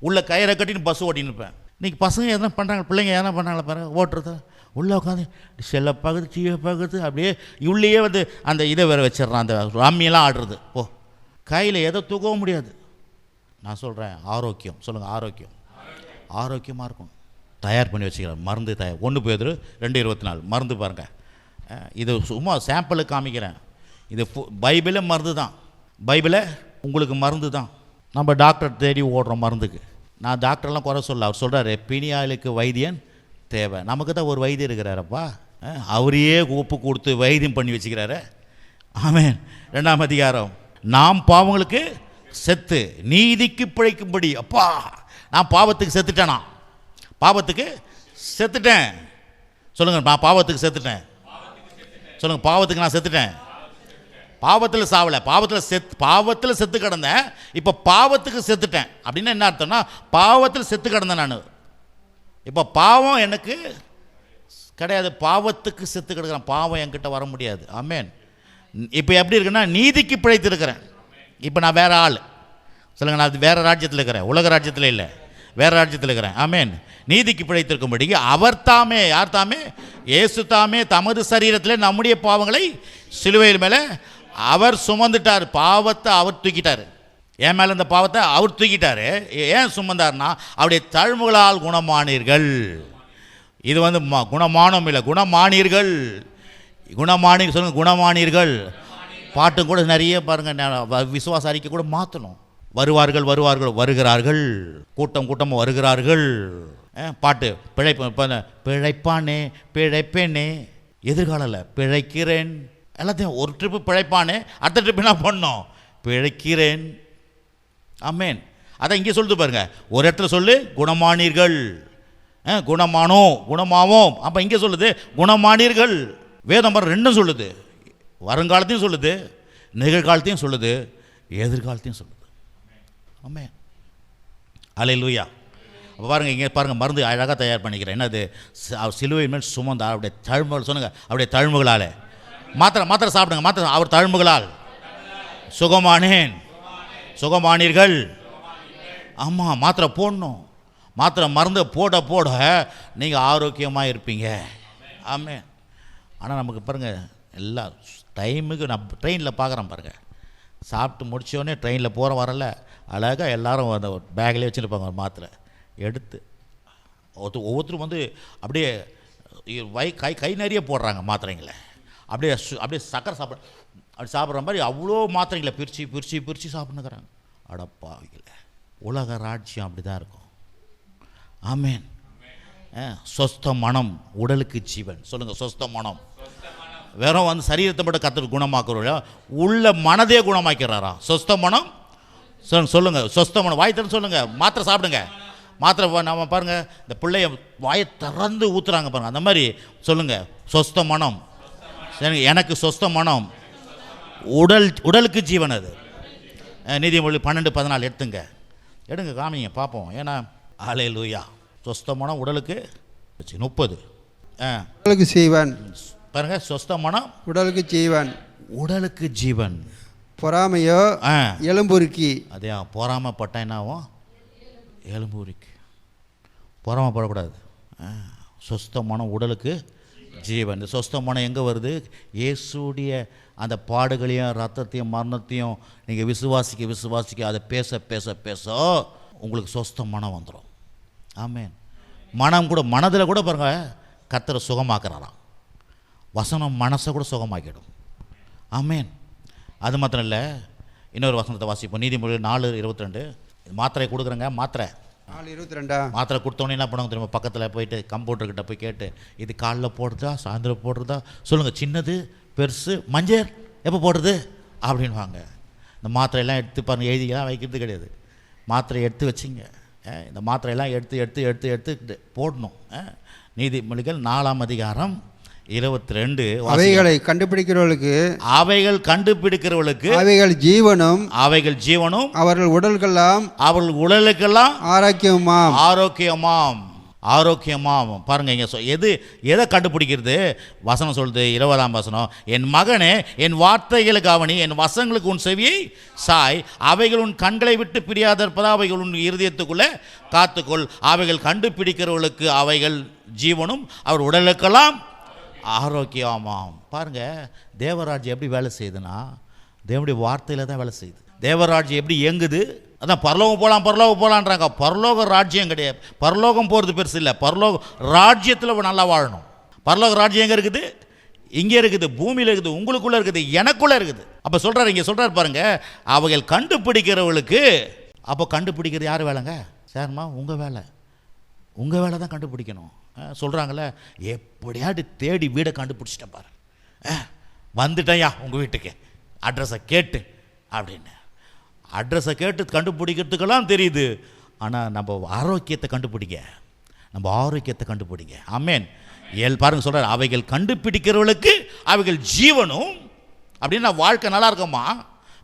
உள்ளே கயிறை கட்டின்னு பஸ் ஓட்டின்னு இருப்பேன். இன்றைக்கி பசங்க எதனா பண்ணுறாங்க, பிள்ளைங்க எதனா பண்ணுறாங்களா பாருங்கள், ஓட்டுறது. உள்ளே உட்காந்து செல்லை பார்க்குறது, டிவியை பார்க்குறது, அப்படியே உள்ளேயே வந்து அந்த இதை வேறு வச்சிட்றான், அந்த ரம்மியெல்லாம் ஆடுறது. ஓ, கையில் எதை தூக்கவும் முடியாது. நான் சொல்கிறேன், ஆரோக்கியம். சொல்லுங்கள், ஆரோக்கியம். ஆரோக்கியமாக இருக்கும். தயார் பண்ணி வச்சுக்கிறேன் மருந்து தயார். 1 பேதுரு 2:24 மருந்து பாருங்கள். இது சும்மா சாம்பிளுக்கு காமிக்கிறேன். இது பைபிளே மருந்து தான். பைபிளே உங்களுக்கு மருந்து தான். நம்ம டாக்டர் தேடி ஓடுறோம் மருந்துக்கு. நான் டாக்டர்லாம் குறை சொல்ல. அவர் சொல்கிறாரு, பிணியாளுக்கு வைத்தியன் தேவை. நமக்கு தான் ஒரு வைத்தியம் இருக்கிறாரப்பா, அவரையே ஒப்பு கொடுத்து வைத்தியம் பண்ணி வச்சுக்கிறாரு. ஆமென். 2ஆம் அதிகாரம், நாம் பாவங்களுக்கு செத்து நீதிக்கு பிழைக்கும்படி. அப்பா, நான் பாவத்துக்கு செத்துட்டேனா? பாவத்துக்கு செத்துட்டேன். சொல்லுங்கள், நான் பாவத்துக்கு செத்துட்டேன். சொல்லுங்கள், பாவத்துக்கு நான் செத்துட்டேன். பாவத்தில் சாவலை, பாவத்தில் செத்து கிடந்தேன். இப்போ பாவத்துக்கு செத்துட்டேன். அப்படின்னா என்ன அர்த்தம்னா, பாவத்தில் செத்து கிடந்தேன் நான். இப்போ பாவம் எனக்கு கிடையாது. பாவத்துக்கு செத்து கிடக்குறேன், பாவம் என்கிட்ட வர முடியாது. ஆமேன். இப்போ எப்படி இருக்குன்னா நீதிக்கு பிழைத்திருக்கிறேன். இப்போ நான் வேறு ஆள், சொல்லுங்கள், நான் வேறு ராஜ்யத்தில் இருக்கிறேன், உலக ராஜ்யத்தில் இல்லை, வேறு ராஜ்யத்தில் இருக்கிறேன். ஆமேன். நீதிக்கு பிழைத்திருக்கும்படி அவர் தாமே, யார் தாமே? இயேசு தாமே தமது சரீரத்தில் நம்முடைய பாவங்களை சிலுவையில் மேலே அவர் சுமந்துட்டார். பாவத்தை அவர் தூக்கிட்டார். என் மேலே இந்த பாவத்தை அவர் தூக்கிட்டார். ஏன் சுமந்தார்னா அவருடைய தழும்புகளால் குணமானீர்கள். இது வந்து குணமானம் இல்லை, குணமானீர்கள். குணமானீர்கள் சொல்லுங்கள், குணமானீர்கள். பாட்டும் கூட நிறைய பாருங்கள், விசுவாச அறிக்கை கூட மாற்றணும். வருவார்கள் வருவார்கள் வருகிறார்கள், கூட்டம் கூட்டமாக வருகிறார்கள். பாட்டு பிழைப்பானே பிழைப்பேனே, எதிர்காலில் பிழைக்கிறேன். எல்லாத்தையும் ஒரு ட்ரிப்பு பிழைப்பானே, அடுத்த ட்ரிப் என்ன பண்ணோம்? பிழைக்கிறேன். ஆமேன். அதான் இங்கே சொல்லுது பாருங்க, ஒரு இடத்துல சொல்லு குணமானீர்கள், குணமானோம், குணமாவோம். அப்போ இங்கே சொல்லுது குணமானீர்கள். வேதம் பாரு ரெண்டும் சொல்லுது, வருங்காலத்தையும் சொல்லுது, நிகழ்காலத்தையும் சொல்லுது, எதிர்காலத்தையும் சொல்லுது. ஆமென். அல்லேலூயா. அப்போ பாருங்கள், இங்கே பாருங்கள், மருந்து அழகாக தயார் பண்ணிக்கிறேன். என்னது? சிலுவை மேல் சுமந்த அவருடைய தழும்புகள். சொன்னுங்க, அவருடைய தழும்புகளால். மாத்திரை சாப்பிடுங்க. மாத்திரை அவர் தழும்புகளால் சுகமானேன், சுகமானீர்கள். ஆமாம், மாத்திரை போடணும். மாத்திரை மருந்து போட போட நீங்கள் ஆரோக்கியமாக இருப்பீங்க. ஆமென். ஆனால் நமக்கு பாருங்கள், எல்லா டைமுக்கு நான் ட்ரெயினில் பார்க்குறேன் பாருங்கள், சாப்பிட்டு முடித்தோடனே ட்ரெயினில் போகிற வரல அழகாக எல்லோரும் அந்த பேக்லேயே வச்சுருப்பாங்க ஒரு மாத்திரை எடுத்து. ஒவ்வொருத்தரும் வந்து அப்படியே கை நிறைய போடுறாங்க மாத்திரைங்களை. அப்படியே சக்கரை அப்படி சாப்பிட்ற மாதிரி அவ்வளோ மாத்திரைங்களை பிரித்து பிரித்து பிரித்து சாப்பிட்ணுக்கிறாங்க. அடப்பாவிகளை, உலக ராஜ்யம் அப்படி தான் இருக்கும். ஆமேன். சொஸ்த மனம் உடலுக்கு ஜீவன். சொல்லுங்கள், சொஸ்த மனம். வெறும் வந்து சரீரத்தை மட்டும் கற்றுட்டு குணமாக்குறோம், உள்ள மனதே குணமாக்கிறாரா? சொஸ்த மனம். சொல்லுங்கள், சொஸ்த மனம். வாய் திறந்து சொல்லுங்கள். மாத்திரை சாப்பிடுங்க. மாத்திரை நம்ம பாருங்கள், இந்த பிள்ளைய வாயை திறந்து ஊற்றுறாங்க பாருங்கள், அந்த மாதிரி சொல்லுங்கள், சொஸ்த மனம். சரி, எனக்கு சொஸ்த மனம், உடலுக்கு ஜீவன். அது நீதிமொழி 12:14 எடுங்க காமிங்க பார்ப்போம். ஏன்னா அல்லேலூயா. சொஸ்த மனம் உடலுக்கு 30 உடலுக்கு ஜீவன். பாருங்க, சொஸ்த மனம் உடலுக்கு ஜீவன், உடலுக்கு ஜீவன். பொறாமையோ எலும்புருக்கி. அதே பொறாமைப்பட்டா என்ன ஆகும்? எலும்புருக்கி. பொறாமைப்படக்கூடாது. சொஸ்த மனம் உடலுக்கு ஜீவன். இந்த சொஸ்த மனம் எங்கே வருது? இயேசுடைய அந்த பாடுகளையும் ரத்தத்தையும் மரணத்தையும் நீங்கள் விசுவாசிக்க அதை பேச பேச பேச உங்களுக்கு சொஸ்த மனம் வந்துடும். ஆமேன். மனம் கூட, மனதில் கூட பாருங்க, கர்த்தரை சுகமாக்குறாராம். வசனம் மனசை கூட சுகமாக்கிடும். ஆமேன். அது மாத்திரம் இல்லை, இன்னொரு வசனத்தை வாசிப்போம். நீதிமொழி 4:22. மாத்திரை கொடுக்குறேங்க. மாத்திரை 4:22. மாத்திரை கொடுத்தோன்னே என்ன பண்ணுவாங்க தெரியுமா? பக்கத்தில் போயிட்டு கம்பவுண்டர்கிட்ட போய் கேட்டு, இது காலைல போடுறதா சாயந்தரம் போடுறதா சொல்லுங்கள், சின்னது பெருசு மஞ்சள் எப்போ போடுறது அப்படின்வாங்க. இந்த மாத்திரையெல்லாம் எடுத்து பாருங்கள், எழுதிலாம் வைக்கிறது கிடையாது. மாத்திரை எடுத்து வச்சிங்க. இந்த மாத்திரையெல்லாம் எடுத்து எடுத்து எடுத்து எடுத்து போடணும். நீதிமொழிகள் 4:22. அவைகளை கண்டுபிடிக்கிறவர்களுக்கு அவைகள் ஜீவனும் அவர்கள் உடலுக்கெல்லாம் ஆரோக்கியமாம். பாருங்க, இங்க எதை கண்டுபிடிக்கிறது? வசனம் சொல்லுது, 20ஆம் வசனம், என் மகனே என் வார்த்தைகளை கவனி, என் வசனங்களுக்கு உன் செவியை சாய், அவைகள் உன் கண்களை விட்டு பிரியாதிருப்பதா, அவைகள் உன் இருதயத்துக்குள்ளே காத்துக்கொள். அவைகள் கண்டுபிடிக்கிறவர்களுக்கு அவைகள் ஜீவனும் அவர் உடலுக்கெல்லாம் ஆரோக்கியமாம். பாருங்க, தேவராஜ்யம் எப்படி வேலை செய்யுதுன்னா, தேவனுடைய வார்த்தையில் தான் வேலை செய்யுது. தேவராஜ்யம் எப்படி இயங்குது? அதான் பரலோகம் போகலான்றாங்க. பரலோக ராஜ்யம் கிடையாது. பரலோகம் போகிறது பெருசு இல்லை, பரலோக ராஜ்யத்தில் நல்லா வாழணும். பரலோக ராஜ்யம் எங்கே இருக்குது? இங்கே இருக்குது, பூமியில் இருக்குது, உங்களுக்குள்ளே இருக்குது, எனக்குள்ளே இருக்குது. அப்போ சொல்கிறார், இங்கே சொல்கிறார் பாருங்க, அவைகள் கண்டுபிடிக்கிறவர்களுக்கு. அப்போ கண்டுபிடிக்கிறது யார் வேலைங்க? சார்மா உங்கள் வேலை தான் கண்டுபிடிக்கணும். சொல்கிறாங்களே, எப்படியாட்டு தேடி வீடை கண்டுபிடிச்சிட்டேன் பாரு, வந்துட்டேன்யா உங்கள் வீட்டுக்கு, அட்ரஸை கேட்டு அப்படின்னு. அட்ரஸை கேட்டு கண்டுபிடிக்கிறதுக்கெல்லாம் தெரியுது. ஆனால் நம்ம ஆரோக்கியத்தை கண்டுபிடிங்க. ஆமேன். பாருங்க சொல்கிறார், அவைகள் கண்டுபிடிக்கிறவர்களுக்கு அவைகள் ஜீவனும். அப்படின்னா வாழ்க்கை நல்லா இருக்குமா?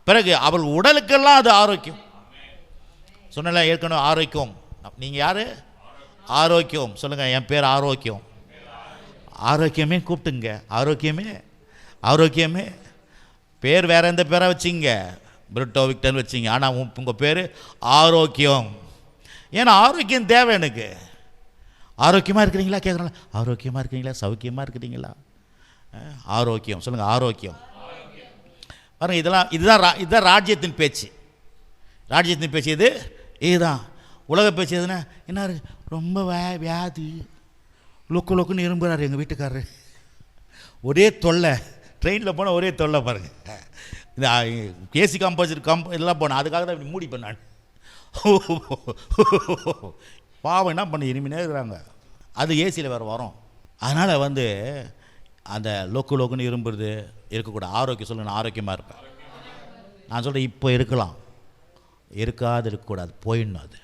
பிறகு அவள் உடலுக்கெல்லாம் அது ஆரோக்கியம். சொன்னல ஏற்கனவே ஆரோக்கியம். நீங்கள் யார்? ஆரோக்கியம். சொல்லுங்கள், என் பேர் ஆரோக்கியம். ஆரோக்கியமே கூப்பிட்டுங்க. ஆரோக்கியமே, ஆரோக்கியமே. பேர் வேறு எந்த பேராக வச்சிங்க, பிரிட்டோ விக்டர்னு வச்சிங்க. ஆனால் உங்கள் பேர் ஆரோக்கியம். ஏன்னா ஆரோக்கியம் தேவை எனக்கு. ஆரோக்கியமாக இருக்கிறீங்களா கேட்குறாங்களா? ஆரோக்கியமாக இருக்கிறீங்களா? சௌக்கியமாக இருக்கிறீங்களா? ஆரோக்கியம் சொல்லுங்கள். ஆரோக்கியம் பாருங்கள். இதுதான் ராஜ்யத்தின் பேச்சு. ராஜ்யத்தின் பேச்சு இதுதான். உலக பேச்சு எதுனா என்ன ரொம்ப வியாதி, லொக்குன்னு இரும்புறாரு எங்கள் வீட்டுக்காரரு. ஒரே தொல்லை. ட்ரெயினில் போனால் ஒரே தொல்லை பாருங்கள். இந்த ஏசி இதெல்லாம் போனேன். அதுக்காக தான் இப்படி மூடிப்பேன் நான். பாவம் என்ன பண்ணி இனிமேனே இருக்கிறாங்க. அது ஏசியில் வேறு வரும். அதனால் அந்த லொக்குன்னு இரும்புறது இருக்கக்கூடாது. ஆரோக்கியம் சொல்லுங்கள். நான் ஆரோக்கியமாக இருப்பேன். நான் சொல்கிறேன் இப்போ இருக்கலாம், இருக்காது இருக்கக்கூடாது, போயிடணும். அது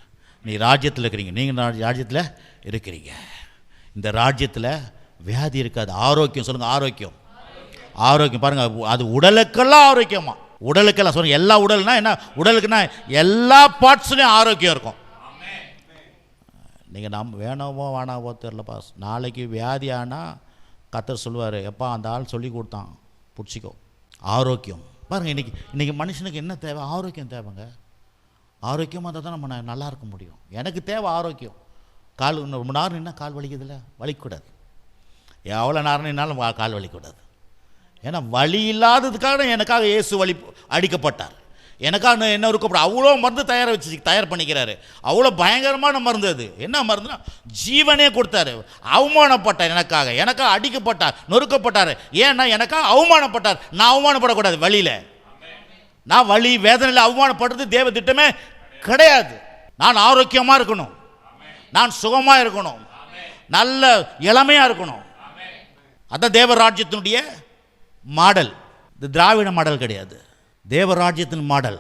நீ ராஜ்யத்தில் இருக்கிறீங்க, நீங்கள் ராஜ்யத்தில் இருக்கிறீங்க. இந்த ராஜ்யத்தில் வியாதி இருக்காது. ஆரோக்கியம் சொல்லுங்கள். ஆரோக்கியம், ஆரோக்கியம் பாருங்கள். அது உடலுக்கெல்லாம் ஆரோக்கியமா. உடலுக்கெல்லாம் சொல்லுங்கள். எல்லா உடல்னா என்ன? உடலுக்குன்னா எல்லா பார்ட்ஸ்லையும் ஆரோக்கியம் இருக்கும். நீங்கள் வேணாவோ தெரியலப்பா, நாளைக்கு வியாதி ஆனால் கர்த்தர் சொல்லுவார், எப்பா அந்த ஆள் சொல்லி கொடுத்தான், பிடிச்சிக்கோ. ஆரோக்கியம் பாருங்கள். இன்றைக்கி மனுஷனுக்கு என்ன தேவை? ஆரோக்கியம் தேவைங்க. ஆரோக்கியமாக இருந்தால் தான் நம்ம நல்லா இருக்க முடியும். எனக்கு தேவை ஆரோக்கியம். கால் ரொம்ப நேரம் நின்னா கால் வலிக்குதில்ல, வலிக்கூடாது. எவ்வளோ நேரம் நின்னாலும் கால் வலிக்கூடாது. ஏன்னா வலி இல்லாததுக்காக எனக்காக இயேசு அடிக்கப்பட்டார். எனக்காக என்ன இருக்கப்படாது. அவ்வளோ மருந்து தயார் பண்ணிக்கிறாரு. அவ்வளோ பயங்கரமான மருந்து. அது என்ன மருந்துனா ஜீவனே கொடுத்தாரு. அவமானப்பட்டார் எனக்காக அடிக்கப்பட்டார், நொறுக்கப்பட்டார். ஏன்னா எனக்காக அவமானப்பட்டார். நான் அவமானப்படக்கூடாது. வழியில் நான் வலி வேதனையில் அவமானப்படுறது தேவ திட்டமே கிடையாது. நான் ஆரோக்கியமாக இருக்கணும், நான் சுகமாக இருக்கணும், நல்ல இளமையாக இருக்கணும். அதான் தேவராஜ்யத்தினுடைய மாடல். இது திராவிட மாடல் கிடையாது, தேவராஜ்யத்தின் மாடல்,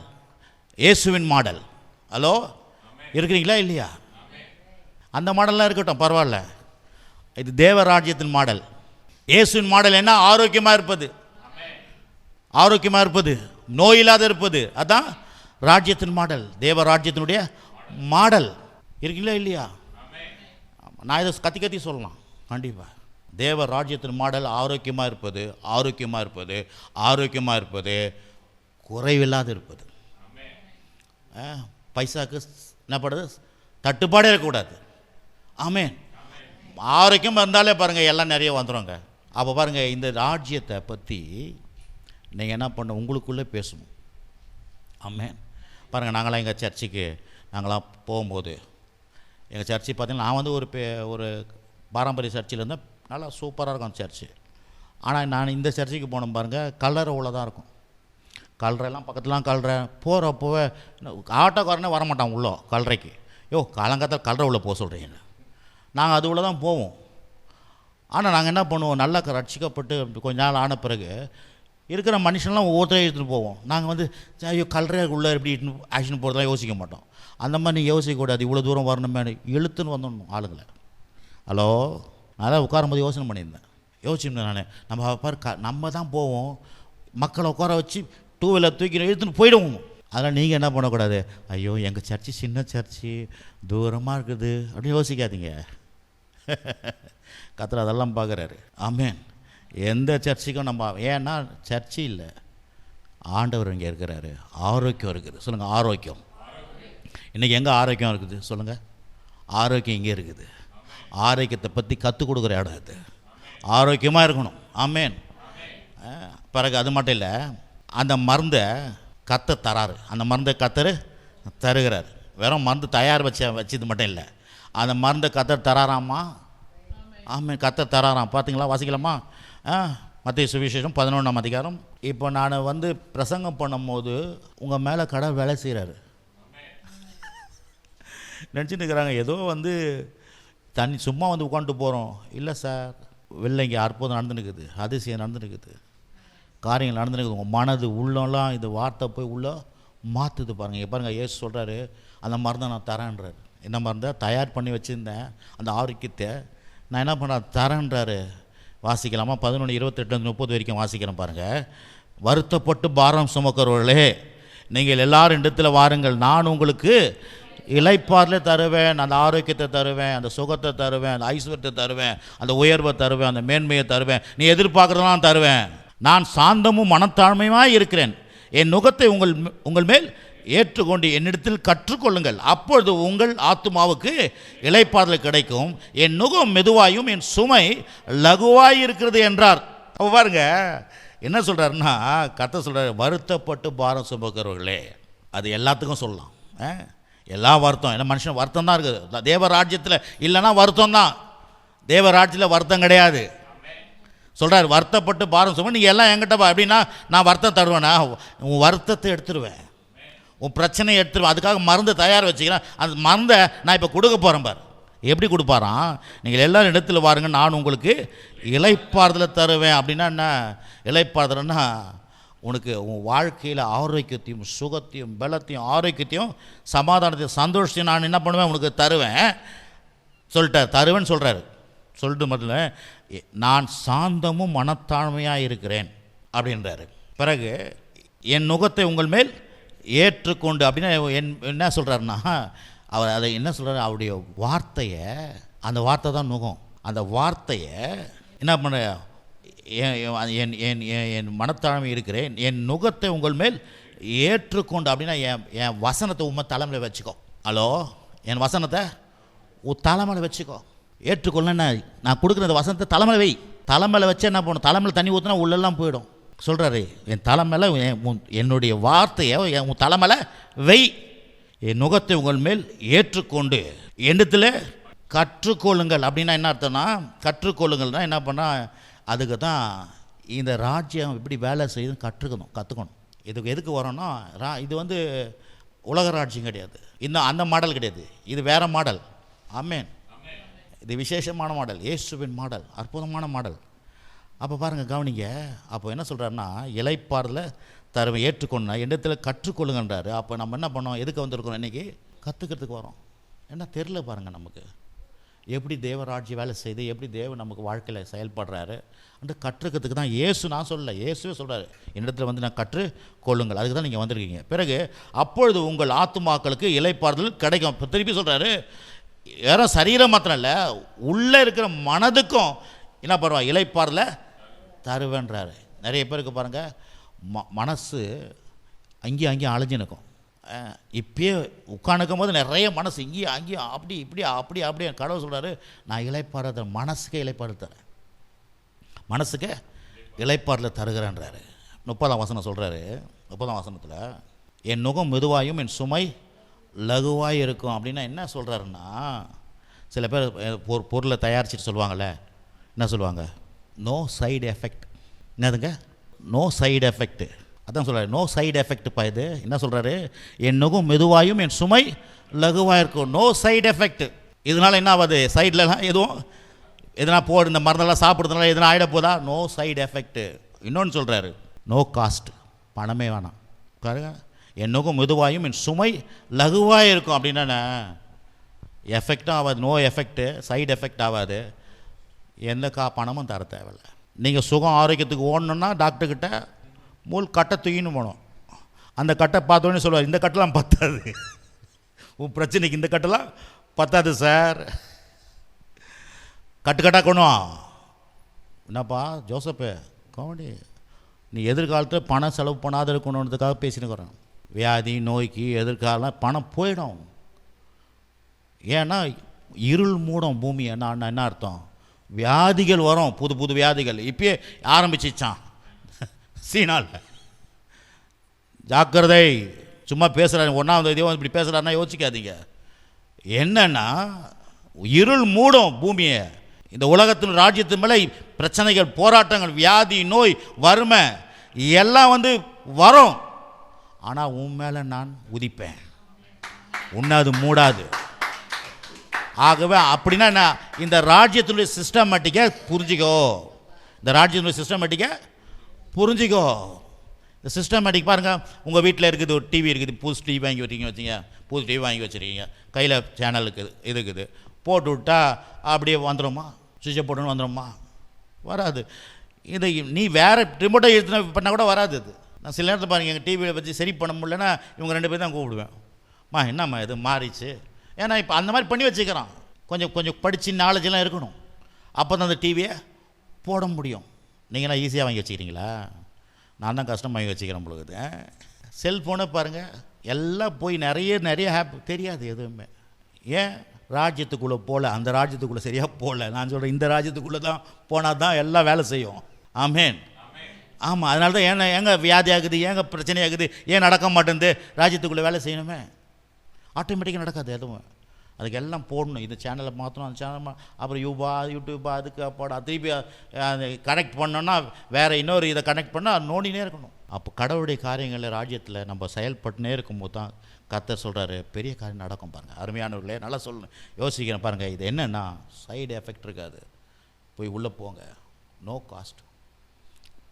இயேசுவின் மாடல். ஹலோ, இருக்கிறீங்களா இல்லையா? அந்த மாடல்லாம் இருக்கட்டும், பரவாயில்ல. இது தேவராஜ்யத்தின் மாடல். இயேசுவின் மாடல் என்ன? ஆரோக்கியமாக இருப்பது, ஆரோக்கியமாக இருப்பது, நோய் இல்லாத இருப்பது. அதான் ராஜ்யத்தின் மாடல், தேவராஜ்யத்தினுடைய மாடல். இருக்கீங்களா இல்லையா? நான் இதை கத்தி சொல்லலாம் கண்டிப்பாக. தேவ ராஜ்யத்தின் மாடல் ஆரோக்கியமாக இருப்பது, ஆரோக்கியமாக இருப்பது, ஆரோக்கியமாக இருப்பது, குறைவில்லாது இருப்பது. பைசாக்கு என்னப்படுது? தட்டுப்பாடே இருக்கக்கூடாது. ஆமென். ஆரோக்கியமாக இருந்தாலே பாருங்கள் எல்லாம் நிறைய வந்துடுங்க. அப்போ பாருங்கள், இந்த ராஜ்யத்தை பற்றி நீங்கள் என்ன பண்ண உங்களுக்குள்ளே பேசணும். ஆமென். பாருங்கள், நாங்களாம் எங்கள் சர்ச்சுக்கு நாங்களாம் போகும்போது, எங்கள் சர்ச்சு பார்த்திங்கன்னா நான் ஒரு பாரம்பரிய சர்ச்சில் இருந்தேன். நல்லா சூப்பராக இருக்கும் சர்ச்சு. ஆனால் நான் இந்த சர்ச்சுக்கு போனோம் பாருங்கள், கல்லறை உள்ள தான் இருக்கும். கல்லறைலாம் பக்கத்துலாம் கல்லறை. போகிறப்போவே ஆட்டோக்காரனே வரமாட்டான் உள்ளே கல்லறைக்கு. காலங்காலத்தில் கல்லறை உள்ளே போக சொல்கிறீங்க. நாங்கள் அது உள்ள தான் போவோம். ஆனால் நாங்கள் என்ன பண்ணுவோம், நல்லா ரட்சிக்கப்பட்டு கொஞ்ச நாள் ஆன பிறகு இருக்கிற மனுஷன்லாம் ஒவ்வொருத்தரையும் எடுத்துகிட்டு போவோம். நாங்கள் ஐயோ கல்லறை உள்ளே எப்படி ஆக்ஷன் போகிறதெல்லாம் யோசிக்க மாட்டோம். அந்த மாதிரி நீ யோசிக்கக்கூடாது. இவ்வளோ தூரம் வரணுமே இழுத்துன்னு வந்துடணும் ஆளுங்களை. ஹலோ, நான் தான் உட்காரும்போது யோசனை பண்ணியிருந்தேன். யோசிச்சிருந்தேன் நான். நம்ம தான் போவோம், மக்களை உட்கார வச்சு டூ வீலர் தூக்கி இழுத்துன்னு போயிடுவோம். அதனால் நீங்கள் என்ன பண்ணக்கூடாது, ஐயோ எங்கள் சர்ச்சு சின்ன சர்ச்சு தூரமாக இருக்குது அப்படின்னு யோசிக்காதீங்க. கர்த்தர் அதெல்லாம் பார்க்குறாரு. ஆமென். எந்த சர்ச்சுக்கும் நம்ம, ஏன்னா சர்ச்சு இல்லை, ஆண்டவர் இங்கே இருக்கிறாரு. ஆரோக்கியம் இருக்குது. சொல்லுங்கள், ஆரோக்கியம். இன்றைக்கி எங்கே ஆரோக்கியம் இருக்குது சொல்லுங்கள்? ஆரோக்கியம் இங்கே இருக்குது. ஆரோக்கியத்தை பற்றி கற்றுக் கொடுக்குற இடம் இது. ஆரோக்கியமாக இருக்கணும். ஆமென். பிறகு அது மட்டும் இல்லை, அந்த மருந்தை கர்த்தர் தராரு. அந்த மருந்தை கர்த்தர் தருகிறார். வெறும் மருந்து தயார் வச்சது மட்டும் இல்லை, அந்த மருந்தை கர்த்தர் தராராமா. ஆமென். கர்த்தர் தராராம். பார்த்தீங்களா? வாசிக்கலாமா? மத்தேயு சுவிசேஷம் 11ஆம் அதிகாரம். இப்போ நான் பிரசங்கம் பண்ணும்போது உங்கள் மேலே கடவுள் வேலை செய்கிறாரு. நினச்சிட்டு இருக்கிறாங்க ஏதோ தண்ணி சும்மா உட்காந்துட்டு போகிறோம். இல்லை சார், வெளில இங்கே அற்புதம் நடந்துருக்குது, அதிசயம் நடந்துருக்குது, காரியங்கள் நடந்துருக்குது. உங்கள் மனது உள்ளலாம் இந்த வார்த்தை போய் உள்ளே மாற்றுது. பாருங்கள். பாருங்கள், இயேசு சொல்கிறாரு, அந்த மருந்தை நான் தரேன்றார். என்ன மருந்தை தயார் பண்ணி வச்சுருந்தேன், அந்த ஆரோக்கியத்தை நான் என்ன பண்ண தரேன்றாரு. வாசிக்கலாமா? 11:28-30 வரைக்கும் வாசிக்கிறேன் பாருங்கள். வருத்தப்பட்டு பாரம் சுமக்கிறவர்களே, நீங்கள் எல்லாரும் இடத்துல வாருங்கள், நான் உங்களுக்கு இளைப்பாறுதலை தருவேன், அந்த ஆரோக்கியத்தை தருவேன், அந்த சுகத்தை தருவேன், அந்த ஐஸ்வர்யத்தை தருவேன், அந்த உயர்வை தருவேன், அந்த மேன்மையை தருவேன், நீ எதிர்பார்க்குறதெல்லாம் தருவேன். நான் சாந்தமும் மனத்தாழ்மையுமாய் இருக்கிறேன். என் நுகத்தை உங்கள் மேல் ஏற்றுக்கொண்டு என்னிடத்தில் கற்றுக்கொள்ளுங்கள், அப்பொழுது உங்கள் ஆத்துமாவுக்கு இளைப்பாறுதல் கிடைக்கும். என் நுகம் மெதுவாயும் என் சுமை லகுவாய் இருக்கிறது என்றார். அப்போ பாருங்க என்ன சொல்கிறாருன்னா, கர்த்தர் சொல்கிறார், வருத்தப்பட்டு பாரம் சுமக்கிறவர்களே. அது எல்லாத்துக்கும் சொல்லலாம். எல்லா வருத்தம், ஏன்னா மனுஷன் வருத்தம் தான் இருக்குது. தேவராஜ்யத்தில் இல்லைன்னா வருத்தம் தான், தேவராஜ்யத்தில் வருத்தம் கிடையாது. சொல்கிறார், வருத்தப்பட்டு பாரம் சும, நீங்கள் எல்லாம் என்கிட்ட அப்படின்னா நான் வருத்தம் தருவேனா? உன் வருத்தத்தை எடுத்துருவேன், உன் பிரச்சனையை எடுத்துருவேன். அதுக்காக மருந்து தயார் வச்சுக்கிறேன். அந்த மருந்தை நான் இப்போ கொடுக்க போகிறேன் பார். எப்படி கொடுப்பாரான்? நீங்கள் எல்லாரும் இடத்துல வாருங்க, நான் உங்களுக்கு இளைப்பாறுதலை தருவேன். அப்படின்னா என்ன இளைப்பாறுதல்னா? உனக்கு உன் வாழ்க்கையில் ஆரோக்கியத்தையும் சுகத்தையும் பலத்தையும் ஆரோக்கியத்தையும் சமாதானத்தையும் சந்தோஷத்தையும் நான் என்ன பண்ணுவேன், உனக்கு தருவேன் சொல்லிட்டார். தருவேன்னு சொல்கிறாரு. சொல்லிட்டு முதல்ல நான் சாந்தமும் மனத்தாழ்மையாக இருக்கிறேன் அப்படின்றாரு. பிறகு என் நுகத்தை உங்கள் மேல் ஏற்றுக்கொண்டு அப்படின்னா என்ன சொல்கிறாருன்னா, அவர் அதை என்ன சொல்கிறார், அவருடைய வார்த்தையை, அந்த வார்த்தை தான் நுகம், அந்த வார்த்தையை என்ன பண்ண, என் மனத்தாழ்மை இருக்கிறேன், என் நுகத்தை உங்கள் மேல் ஏற்றுக்கொண்டு அப்படின்னா என் வசனத்தை உண்மை தலைமையில் வச்சுக்கோ. ஹலோ, என் வசனத்தை உன் தலைமையில் வச்சுக்கோ. ஏற்றுக்கொள்ளனா நான் கொடுக்குற அந்த வசனத்தை தலைமையில் வை. தலைமையில் வச்சு என்ன பண்ணணும், தலைமையில் தண்ணி ஊற்றினா உள்ளெல்லாம் போயிடும். சொல்கிறாரு, என் தலைமையில் என்னுடைய வார்த்தையை உன் தலைமையில் வை. என் நுகத்தை உங்கள் மேல் ஏற்றுக்கொண்டு என்னத்தில் கற்றுக்கொள்ளுங்கள். அப்படின்னா என்ன அர்த்தம்னா, கற்றுக்கொள்ளுங்கள்னா என்ன பண்ணால், அதுக்கு தான் இந்த ராஜ்யம் எப்படி வேலை செய்யுதுன்னு கற்றுக்கணும். இதுக்கு எதுக்கு வரோன்னா, இது உலக ராஜ்யம் கிடையாது, இன்னும் அந்த மாடல் கிடையாது, இது வேறு மாடல். ஆமென். இது விசேஷமான மாடல், இயேசுவின் மாடல், அற்புதமான மாடல். அப்போ பாருங்கள், கவனிங்க. அப்போ என்ன சொல்கிறாருன்னா, இளைப்பாறுதலை தருவேன், ஏற்றுக்கொண்டா என்னத்தில் கற்றுக்கொள்ளுங்கன்றாரு. அப்போ நம்ம என்ன பண்ணோம், எதுக்கு வந்திருக்கோம், இன்றைக்கி கற்றுக்கிறதுக்கு வரோம். என்ன தெரில பாருங்கள், நமக்கு எப்படி தேவராஜ்யம் வேலை செய்து, எப்படி தேவன் நமக்கு வாழ்க்கையில் செயல்படுறாரு அந்த கற்றுக்கிறதுக்கு தான். நான் சொல்லலை, இயேசுவே சொல்கிறாரு, என்னிடத்தில் நான் கற்றுக்கொள்ளுங்கள், அதுக்கு தான் நீங்கள் வந்திருக்கீங்க. பிறகு அப்பொழுது உங்கள் ஆத்துமாக்களுக்கு இளைப்பாறுதல் கிடைக்கும். இப்போ திருப்பி சொல்கிறாரு, யாரும் சரீரம் மாத்திரம் இல்லை, உள்ளே இருக்கிற மனதுக்கும் என்ன பண்ணுவா, இளைப்பாறுதலை தருவேன்றாரு. நிறைய பேருக்கு பாருங்கள், மனசு அங்கேயும் அலைஞ்சு நிற்கும். இப்பயே உட்காந்துக்கும் போது நிறைய மனசு இங்கேயும் அங்கேயும் அப்படி கடவுள் சொல்கிறாரு, நான் இளைப்பாறுதல், மனசுக்கே இளைப்பாறுதல் தரேன், மனசுக்கு இளைப்பாறுதல் தருகிறேன்றாரு. 30ஆம் வசனம் சொல்கிறாரு. 30ஆம் வசனத்தில் என் நுகம் மெதுவாயும் என் சுமை லகுவாய் இருக்கும். அப்படின்னா என்ன சொல்கிறாருன்னா, சில பேர் பொருளை தயாரிச்சுட்டு சொல்லுவாங்கள்ல, என்ன சொல்லுவாங்க, நோ சைடு எஃபெக்ட். என்னதுங்க, நோ சைடு எஃபெக்ட். அதான் சொல்கிறாரு, நோ சைடு எஃபெக்ட்ப்பா. இது என்ன சொல்கிறாரு, என் நுகம் மெதுவாயும் என் சுமை லகுவாக இருக்கும், நோ சைடு எஃபெக்ட். இதனால் என்ன ஆகாது, சைட்லலாம் எதனா இந்த மருந்தெல்லாம் சாப்பிட்றதுனால எதனா ஆகிட போதா, நோ சைடு எஃபெக்ட்டு. இன்னொன்று சொல்கிறாரு, நோ காஸ்ட், பணமே வேணாம். பாருங்க, என் நுகம் மெதுவாயும் என் சுமை லகுவாக இருக்கும். அப்படின்னா எஃபெக்டும் ஆகாது, நோ எஃபெக்ட்டு, சைடு எஃபெக்ட் ஆகாது, எந்த பணமும் தர தேவையில்லை. நீங்கள் சுகம் ஆரோக்கியத்துக்கு ஓடணுன்னா டாக்டர்கிட்ட கட்டை தூக்கின்னு போகணும். அந்த கட்டை பார்த்தோன்னே சொல்லுவார், இந்த கட்டெல்லாம் பத்தாது, உன் பிரச்சனைக்கு இந்த கட்டெல்லாம் பத்தாது சார், கட்டுக்கட்டாக கொண்டு வா. என்னப்பா ஜோசப்பு கவனி, நீ எதிர்காலத்தில் பணம் செலவு பண்ணாத இருக்கணுன்றதுக்காக பேசினுக்கிறேன். வியாதி நோய்க்கு எதிர்காலம் பணம் போயிடும். ஏன்னா இருள் மூடும் பூமி. என்ன அர்த்தம், வியாதிகள் வரும், புது வியாதிகள் இப்பயே ஆரம்பிச்சிச்சான் சீனால். ஜாக்கிரதை, சும்மா பேசுகிறாரு, 1ஆம் தேதி இப்படி பேசுகிறாருன்னா யோசிக்காதீங்க. என்னன்னா இருள் மூடும் பூமியை. இந்த உலகத்தின் ராஜ்யத்தின் மேலே பிரச்சனைகள், போராட்டங்கள், வியாதி, நோய், வறுமை எல்லாம் வரும். ஆனால் உன் மேலே நான் உதிப்பேன், உன்னை அது மூடாது. ஆகவே அப்படின்னா என்ன, இந்த ராஜ்யத்தினுடைய சிஸ்டமேட்டிக்காக புரிஞ்சிக்கோ, இந்த ராஜ்யத்தினுடைய சிஸ்டமேட்டிக்காக புரிஞ்சிக்கோ. இந்த சிஸ்டமேட்டிக் பாருங்கள், உங்கள் வீட்டில் இருக்குது, ஒரு டிவி இருக்குது, புதுசு டிவி வாங்கி வச்சிங்க, புது டிவி வாங்கி வச்சுருக்கீங்க, கையில் சேனலுக்கு இருக்குது, போட்டு விட்டா அப்படியே வந்துடுமா, சுவிட்சை போட்டுன்னு வந்துடுமா, வராது. இதை நீ வேறு ரிமோட்டை எடுத்துனா பண்ணால் கூட வராது. இது நான் சில நேரத்தில் பாருங்கள், எங்கள் டிவியில் வச்சு சரி பண்ண முடியலன்னா இவங்க 2 பேர் தான் கூப்பிடுவேன். என்னம்மா இது மாறிச்சு. ஏன்னா இப்போ அந்த மாதிரி பண்ணி வச்சுக்கிறான். கொஞ்சம் கொஞ்சம் படித்து நாலேஜெல்லாம் இருக்கணும், அப்போ தான் அந்த டிவியை போட முடியும். நீங்களாம் ஈஸியாக வாங்கி வச்சுக்கிறீங்களா? நான் தான் கஷ்டம் வாங்கி வச்சுக்கிறேன் பொழுது. செல்ஃபோனை பாருங்கள், எல்லாம் போய் நிறைய ஆப் தெரியாது எதுவுமே. ஏன்? ராஜ்யத்துக்குள்ளே போகல, அந்த ராஜ்யத்துக்குள்ளே சரியாக போகல. நான் சொல்கிறேன், இந்த ராஜ்யத்துக்குள்ளே தான் போனால் தான் எல்லாம் வேலை செய்யும். ஆமேன். ஆமாம், அதனால தான் ஏங்க வியாதி ஆகுது, ஏங்க பிரச்சனை ஆகுது, ஏன் நடக்க மாட்டேங்குது? ராஜ்யத்துக்குள்ளே வேலை செய்யணுமே, ஆட்டோமேட்டிக்காக நடக்காது எதுவும். அதுக்கு எல்லாம் போடணும். இந்த சேனலை மாற்றணும், அந்த சேனல் அப்புறம் யூடியூபா அதுக்கு அப்பாடா திருப்பி கனெக்ட் பண்ணோன்னா வேறு இன்னொரு இதை கனெக்ட் பண்ணால் நோண்டினே இருக்கணும். அப்போ கடவுளுடைய காரியங்களில் ராஜ்யத்தில் நம்ம செயல்பட்டுனே இருக்கும்போது தான் கர்த்தர் சொல்கிறாரு பெரிய காரியம் நடக்கும். பாருங்கள் அருமையானவர்களே, நல்லா சொல்லணும், யோசிக்கிறேன் பாருங்கள். இது என்னென்னா சைடு எஃபெக்ட் இருக்காது. போய் உள்ளே போங்க, நோ காஸ்ட்,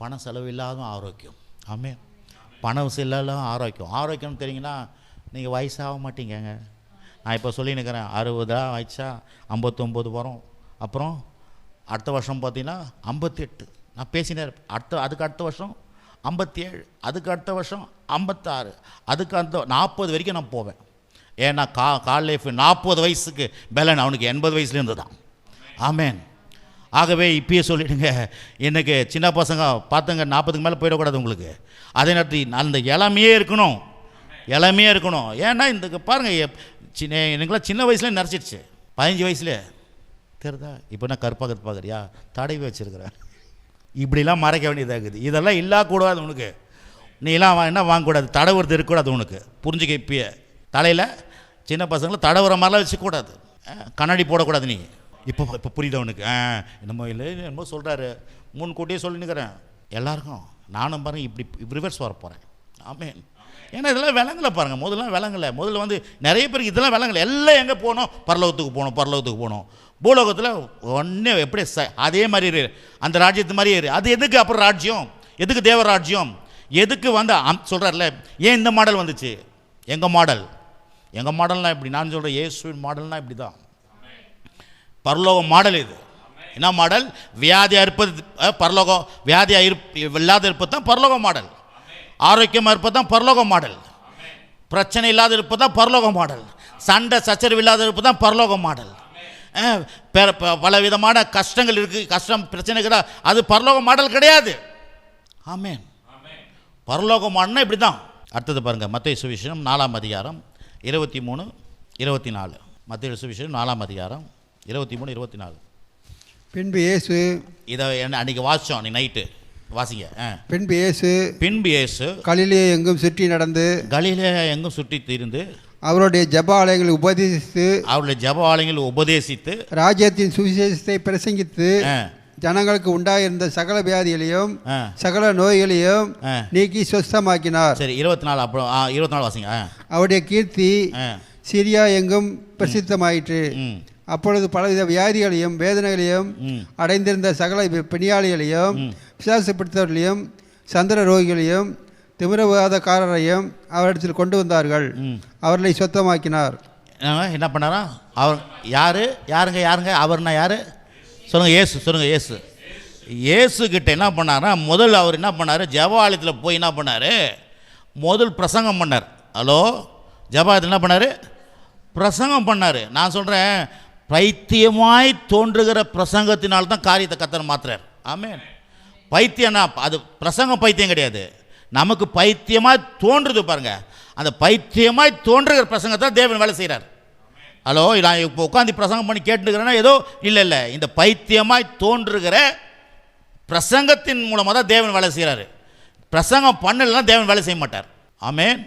பணம் செலவு இல்லாத ஆரோக்கியம். ஆமே, பணம் செல்லாலும் ஆரோக்கியம். ஆரோக்கியம்னு தெரியுங்கன்னா நீங்கள் வயசாக மாட்டீங்கங்க. நான் இப்போ சொல்லினுக்கிறேன், 60 ஆயிடுச்சா 59 வரும், அப்புறம் அடுத்த வருஷம் பார்த்தீங்கன்னா 58. நான் பேசினே இருப்பேன். அதுக்கு அடுத்த வருஷம் 57, அதுக்கு அடுத்த வருஷம் 56, அதுக்கு அந்த 40 வரைக்கும் நான் போவேன். ஏன்னா கால் லைஃப் 40 வயசுக்கு பெலன் அவனுக்கு 80 வயசுலேருந்து தான். ஆமேன். ஆகவே இப்பயே சொல்லிவிடுங்க, எனக்கு சின்ன பசங்க பார்த்துங்க 40க்கு மேலே போயிடக்கூடாது உங்களுக்கு. அதே நேரத்தில் அந்த இளமையே இருக்கணும், இளமையே இருக்கணும். ஏன்னா இந்த பாருங்கள், எனக்குலாம் சின்ன வயசுலேயே நரைச்சிடுச்சு, 15 வயசுல தெரியுதா? இப்போ நான் கருப்பாக பார்க்குறியா, தடவி வச்சுருக்கிறேன். இப்படிலாம் மறைக்க வேண்டியதாகுது. இதெல்லாம் இல்லாக்கூடாது உனக்கு. நீலாம் என்ன வாங்கக்கூடாது, தடவுறது இருக்கக்கூடாது உனக்கு. புரிஞ்சுக்க இப்பயே தலையில் சின்ன பசங்களை தடவுற மாதிரிலாம் வச்சுக்கூடாது, கண்ணாடி போடக்கூடாது. நீ இப்போ புரியுது உனக்கு. என்னமோ இல்லை என்னமோ சொல்கிறாரு, முன்கூட்டியே சொல்லினுக்கிறேன் எல்லாருக்கும். நானும் பாருங்கள் இப்படி ரிவர்ஸ் வர போகிறேன். ஆமேன். ஏன்னா இதெல்லாம் விலங்கலை பாருங்கள், முதல்லாம் விலங்கலை. முதல்ல வந்து நிறைய பேருக்கு இதெல்லாம் விலங்கலை. எல்லாம் எங்கே போகணும், பரலோகத்துக்கு போகணும். பூலோகத்தில் ஒன்றே எப்படி அதே மாதிரி அந்த ராஜ்யத்து மாதிரியே இரு. அது எதுக்கு அப்புறம் ராஜ்யம்? எதுக்கு தேவ ராஜ்யம்? எதுக்கு வந்து சொல்கிறார்ல, ஏன் இந்த மாடல் வந்துச்சு? எங்கள் மாடல்னால் இப்படி. நான் சொல்கிறேன், இயேசுவின் மாடல்னால் இப்படி தான். பரலோக மாடல் இது. என்ன மாடல்? வியாதியாக இருப்பது பரலோகம், வியாதியாக இல்லாத இருப்பது தான் பரலோக மாடல். ஆரோக்கியமாக இருப்பது தான் பரலோக மாடல். பிரச்சனை இல்லாத இருப்பது தான் பரலோக மாடல். சண்டை சச்சரவு இல்லாத இருப்பது தான் பரலோக மாடல். பல விதமான கஷ்டங்கள் இருக்குது, கஷ்டம் பிரச்சனைகள், அது பரலோக மாடல் கிடையாது. ஆமேன். பரலோக மாடல்னா இப்படி தான். அடுத்தது பாருங்கள், மத்தேயு சுவிசேஷம் 4ஆம் அதிகாரம் 23, 24. மத்தேயு சுவிசேஷம் 4ஆம் அதிகாரம் 23, 24. பின்பு இயேசு, இதை அன்றைக்கி வாசித்தோம், அன்றைக்கி நைட்டு வாசிங்க. பின்பு இயேசு கலிலேயா எங்கும் சுற்றி திரிந்து அவருடைய ஜெப ஆலயங்களை உபதேசித்து ராஜ்யத்தின் சுவிசேஷத்தை பிரசங்கித்து ஜனங்களுக்கு உண்டாயிருந்த சகல வியாதிகளையும் சகல நோய்களையும் நீக்கி சுஸ்தமாக்கினார். சரி, 24. அப்புறம் 24 வாசிங்க. அவருடைய கீர்த்தி சிரியா எங்கும் பிரசித்தமாயிற்று. அப்பொழுது பலவித வியாதிகளையும் வேதனைகளையும் அடைந்திருந்த சகல பிணியாளிகளையும் விசுவாசப்படுத்தவர்களையும் சந்திர ரோகிகளையும் திமிரவாதக்காரரையும் அவரிடத்தில் கொண்டு வந்தார்கள். அவர்களை சுத்தமாக்கினார். என்ன பண்ணாரா? அவர் யாருங்க அவர்னா யாரு சொல்லுங்க? இயேசு கிட்ட என்ன பண்ணாரா? முதல் அவர் என்ன பண்ணார்? ஜெபாலயத்தில் போய் என்ன பண்ணார்? முதல் பிரசங்கம் பண்ணார். ஹலோ, ஜெபாலயத்தில் என்ன பண்ணார்? பிரசங்கம் பண்ணார். நான் சொல்கிறேன், பைத்தியமாய் தோன்றுகிற பிரசங்கத்தினால்தான் காரியத்தை கர்த்தர் மாத்துறார். ஆமென். பைத்தியம்னா அது பிரசங்கம் பைத்தியம் கிடையாது, நமக்கு பைத்தியமாய் தோன்றுது பாருங்க. அந்த பைத்தியமாய் தோன்றுகிற பிரசங்கத்தை தேவன் வேலை செய்கிறார். ஹலோ, நான் இப்போ உட்காந்து பிரசங்கம் பண்ணி கேட்டுக்கிறேன்னா ஏதோ இல்லை, இந்த பைத்தியமாய் தோன்றுகிற பிரசங்கத்தின் மூலமாக தான் தேவன் வேலை செய்கிறாரு. பிரசங்கம் பண்ணலைன்னா தேவன் வேலை செய்ய மாட்டார். ஆமென்.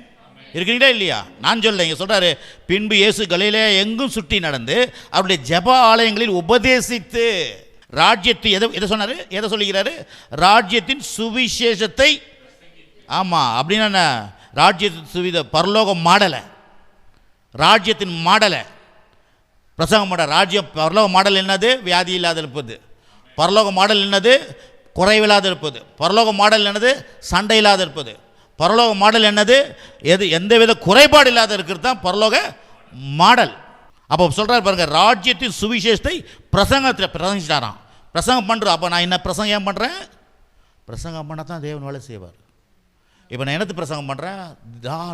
இருக்கிறீங்களா இல்லையா? நான் சொல்ல இங்கே சொல்கிறாரு, பின்பு இயேசு கலிலேயா எங்கும் சுற்றி நடந்து அவருடைய ஜெப ஆலயங்களில் உபதேசித்து ராஜ்யத்தை எதை சொன்னார்? எதை சொல்லுகிறாரு? ராஜ்யத்தின் சுவிசேஷத்தை. ஆமாம், அப்படின்னா ராஜ்யத்தின் பரலோக மாடலை, ராஜ்யத்தின் மாடலை பிரசங்கம் பண்ண. ராஜ்யம் பரலோக மாடல் என்னது? வியாதி இல்லாத இருப்பது. பரலோக மாடல் என்னது? குறைவில்லாத இருப்பது. பரலோக மாடல் என்னது? சண்டை இல்லாத இருப்பது. பரலோக மாடல் என்னது? எந்தவித குறைபாடு இல்லாத இருக்கிறது தான் பரலோக மாடல். அப்போ சொல்கிறார் பாருங்க, ராஜ்யத்தின் சுவிசேஷத்தை பிரசங்கத்தில் பிரசங்கிச்சிட்டாராம். பிரசங்கம் பண்ணுறோம். அப்போ நான் என்ன பிரசங்கம் ஏன் பண்ணுறேன்? பிரசங்கம் பண்ண தான் தேவன் வேலை செய்வார். இப்போ நான் என்னத்து பிரசங்கம் பண்ணுறேன்?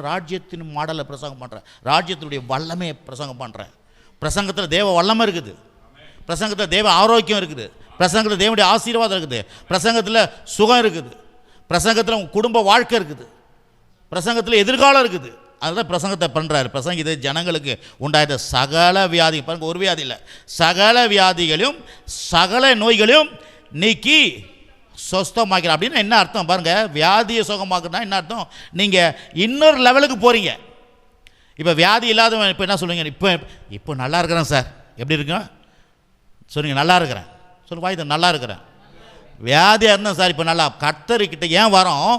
ராஜ்யத்தின் மாடலை பிரசங்கம் பண்ணுறேன், ராஜ்யத்தினுடைய வல்லமையை பிரசங்கம் பண்ணுறேன். பிரசங்கத்தில் தேவ வல்லமை இருக்குது, பிரசங்கத்தில் தேவ ஆரோக்கியம் இருக்குது, பிரசங்கத்தில் தேவனுடைய ஆசீர்வாதம் இருக்குது, பிரசங்கத்தில் சுகம் இருக்குது, பிரசங்கத்தில் உங்கள் குடும்ப வாழ்க்கை இருக்குது, பிரசங்கத்தில் எதிர்காலம் இருக்குது. அதுதான் பிரசங்கத்தை பண்ணுறாரு. பிரசங்க இது ஜனங்களுக்கு உண்டாயிருந்த சகல வியாதி, பாருங்க, ஒரு வியாதி இல்லை, சகல வியாதிகளையும் சகல நோய்களையும் நீக்கி சொஸ்தமாக்கிறார். அப்படின்னா என்ன அர்த்தம் பாருங்க? வியாதியை சுகமாக்குனா என்ன அர்த்தம்? நீங்கள் இன்னொரு லெவலுக்கு போகிறீங்க. இப்போ வியாதி இல்லாதவன் இப்போ என்ன சொல்லுவீங்க? இப்போ நல்லா இருக்கிறேன் சார். எப்படி இருக்குங்க சொல்லுங்க? நல்லா இருக்கிறேன் சொல்லு, வாய் நல்லா இருக்கிறேன். வியாதியாக இருந்தேன் சார், இப்போ நல்லா. கர்த்தர்கிட்ட ஏன் வரோம்?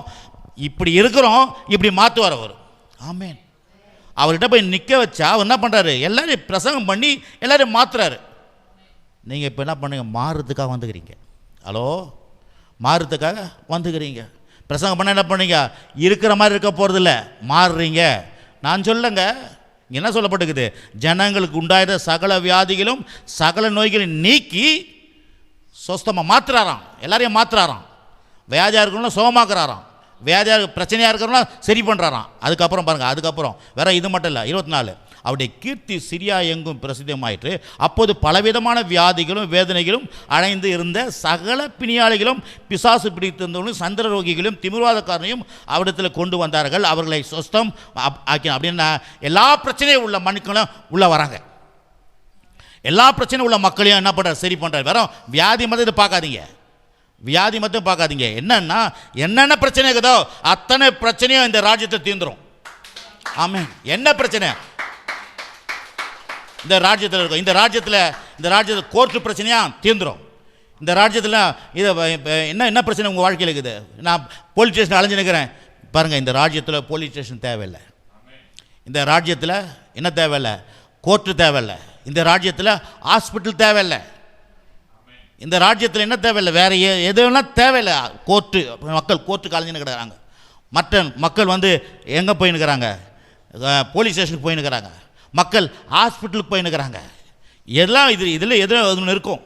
இப்படி இருக்கிறோம், இப்படி மாற்றுவார் அவர். ஆமேன். அவர்கிட்ட போய் நிற்க வச்சா அவர் என்ன பண்ணுறாரு? எல்லாரையும் பிரசங்கம் பண்ணி எல்லாரையும் மாற்றுறாரு. நீங்கள் இப்போ என்ன பண்ணுங்க? மாறுறதுக்காக வந்துக்கிறீங்க. ஹலோ, மாறுறதுக்காக வந்துக்கிறீங்க. பிரசங்கம் பண்ண என்ன பண்ணீங்க? இருக்கிற மாதிரி இருக்க போகிறதில்ல, மாறுறீங்க. நான் சொல்லுங்க, என்ன சொல்லப்பட்டுக்குது? ஜனங்களுக்கு உண்டாயிருந்த சகல வியாதிகளும் சகல நோய்களையும் நீக்கி சொஸ்தமாக மாற்றுறாராம். எல்லாரையும் மாற்றுறாராம். வியாதியாக இருக்கணும்னா சுகமாக்குறாராம், வியாதியாக பிரச்சனையாக இருக்கிறவங்களாம் சரி பண்ணுறாராம். அதுக்கப்புறம் பாருங்கள், அதுக்கப்புறம் வேற இது மட்டும் இல்லை, 24 அவருடைய கீர்த்தி சிரியா எங்கும் பிரசித்தமாயிற்று. அப்போது பலவிதமான வியாதிகளும் வேதனைகளும் அடைந்து இருந்த சகல பிணியாளிகளும் பிசாசு பிடித்திருந்தவர்களும் சந்திர ரோகிகளும் திமிர்வாதக்காரனையும் அவரிடத்தில் கொண்டு வந்தார்கள். அவர்களை சொஸ்தம் ஆக்கின. அப்படின்னா எல்லா பிரச்சனையும் உள்ள மனுக்களும் உள்ளே வராங்க. எல்லா பிரச்சனையும் உள்ள மக்களையும் என்ன பண்ணுறாரு? சரி பண்ணுறாரு. வெறும் வியாதி மட்டும் பார்க்காதீங்க, வியாதி மட்டும் பார்க்காதீங்க. என்னன்னா என்னென்ன பிரச்சனை இருக்குதோ அத்தனை பிரச்சனையும் இந்த ராஜ்யத்தை தீர்ந்துரும். ஆமென். என்ன பிரச்சனை இந்த ராஜ்யத்தில் இருக்கும்? இந்த ராஜ்யத்தில் கோர்ட்டு பிரச்சனையா தீர்ந்துரும். இந்த ராஜ்யத்தில் இதை என்ன பிரச்சனை உங்கள் வாழ்க்கையில் இருக்குது? நான் போலீஸ் ஸ்டேஷன் அலைஞ்சு நிற்கிறேன் பாருங்கள். இந்த ராஜ்யத்தில் போலீஸ் ஸ்டேஷன் தேவையில்லை. இந்த ராஜ்யத்தில் என்ன தேவையில்லை? கோர்ட்டு தேவையில்லை. இந்த ராஜ்யத்தில் ஹாஸ்பிட்டல் தேவையில்லை. இந்த ராஜ்யத்தில் என்ன தேவையில்லை? வேறு எதுவும் தேவையில்லை. கோர்ட்டு, மக்கள் கோர்ட்டுக்கு அலைஞ்சுன்னு கிடக்குறாங்க. மற்ற மக்கள் வந்து எங்கே போயின்னுக்கிறாங்க? போலீஸ் ஸ்டேஷனுக்கு போயின்னுக்கிறாங்க. மக்கள் ஹாஸ்பிட்டலுக்கு போயின்னுக்கிறாங்க. எல்லாம் இதில் எதுவும் ஒன்று இருக்கும்.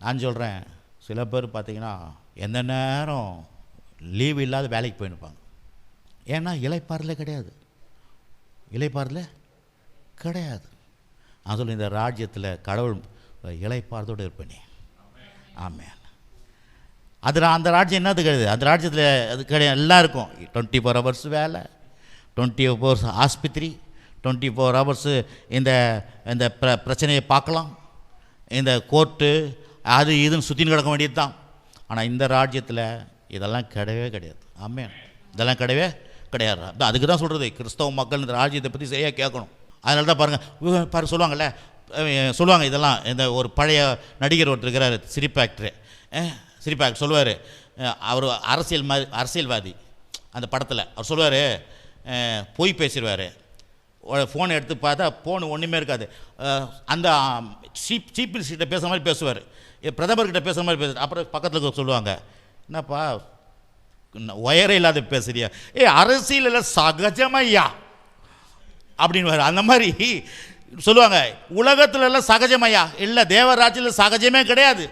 நான் சொல்கிறேன், சில பேர் பார்த்தீங்கன்னா எந்த நேரம் லீவு இல்லாத வேலைக்கு போயின்னுப்பாங்க. ஏன்னா இலைப்பாறுதலே கிடையாது, இலைப்பாறுதலே கிடையாது. நான் சொல்ல, இந்த ராஜ்யத்தில் கடவுள் இலைப்பாறுதோடு இருப்பேனே. ஆமாம். அந்த ராஜ்யம் என்னது கிடையாது? அந்த ராஜ்யத்தில் அது கிடையாது, எல்லாம் இருக்கும். 24 hours வேலை, 24 hours ஆஸ்பத்திரி, 24 hours இந்த பிரச்சனையை பார்க்கலாம். இந்த கோர்ட்டு அது இதுன்னு சுற்றின்னு கிடக்க வேண்டியது தான். ஆனால் இந்த ராஜ்யத்தில் இதெல்லாம் கிடையவே கிடையாது. ஆமாம், இதெல்லாம் கிடையவே கிடையாது. அதுக்கு தான் சொல்கிறது, கிறிஸ்தவ மக்கள் இந்த ராஜ்யத்தை பற்றி சரியாக கேட்கணும். அதனால தான் பாருங்கள் சொல்லுவாங்கள்ல, சொல்லுவாங்க இதெல்லாம். இந்த ஒரு பழைய நடிகர் ஒருத்தர் இருக்கிறார், சிரிப்பாக் சொல்லுவார். அவர் அரசியல்வாதி. அந்த படத்தில் அவர் சொல்லுவார், பொய் பேசிடுவார். ஃபோனை எடுத்து பார்த்தா ஃபோனு ஒன்றுமே இருக்காது. அந்த சீஃப் மினிஸ்டர்கிட்ட பேசுகிற மாதிரி பேசுவார், பிரதமர்கிட்ட பேசுகிற மாதிரி பேசுவார். அப்புறம் பக்கத்தில் சொல்லுவாங்க, என்னப்பா ஒயரே இல்லாத பேசுறியா? அரசியலில் சகஜமையா அப்படின்னு. அந்த மாதிரி சொல்லுவாங்க. உலகத்துல எல்லாம் சகஜமையா? இல்லை, தேவராட்சியில் சகஜமே கிடையாது.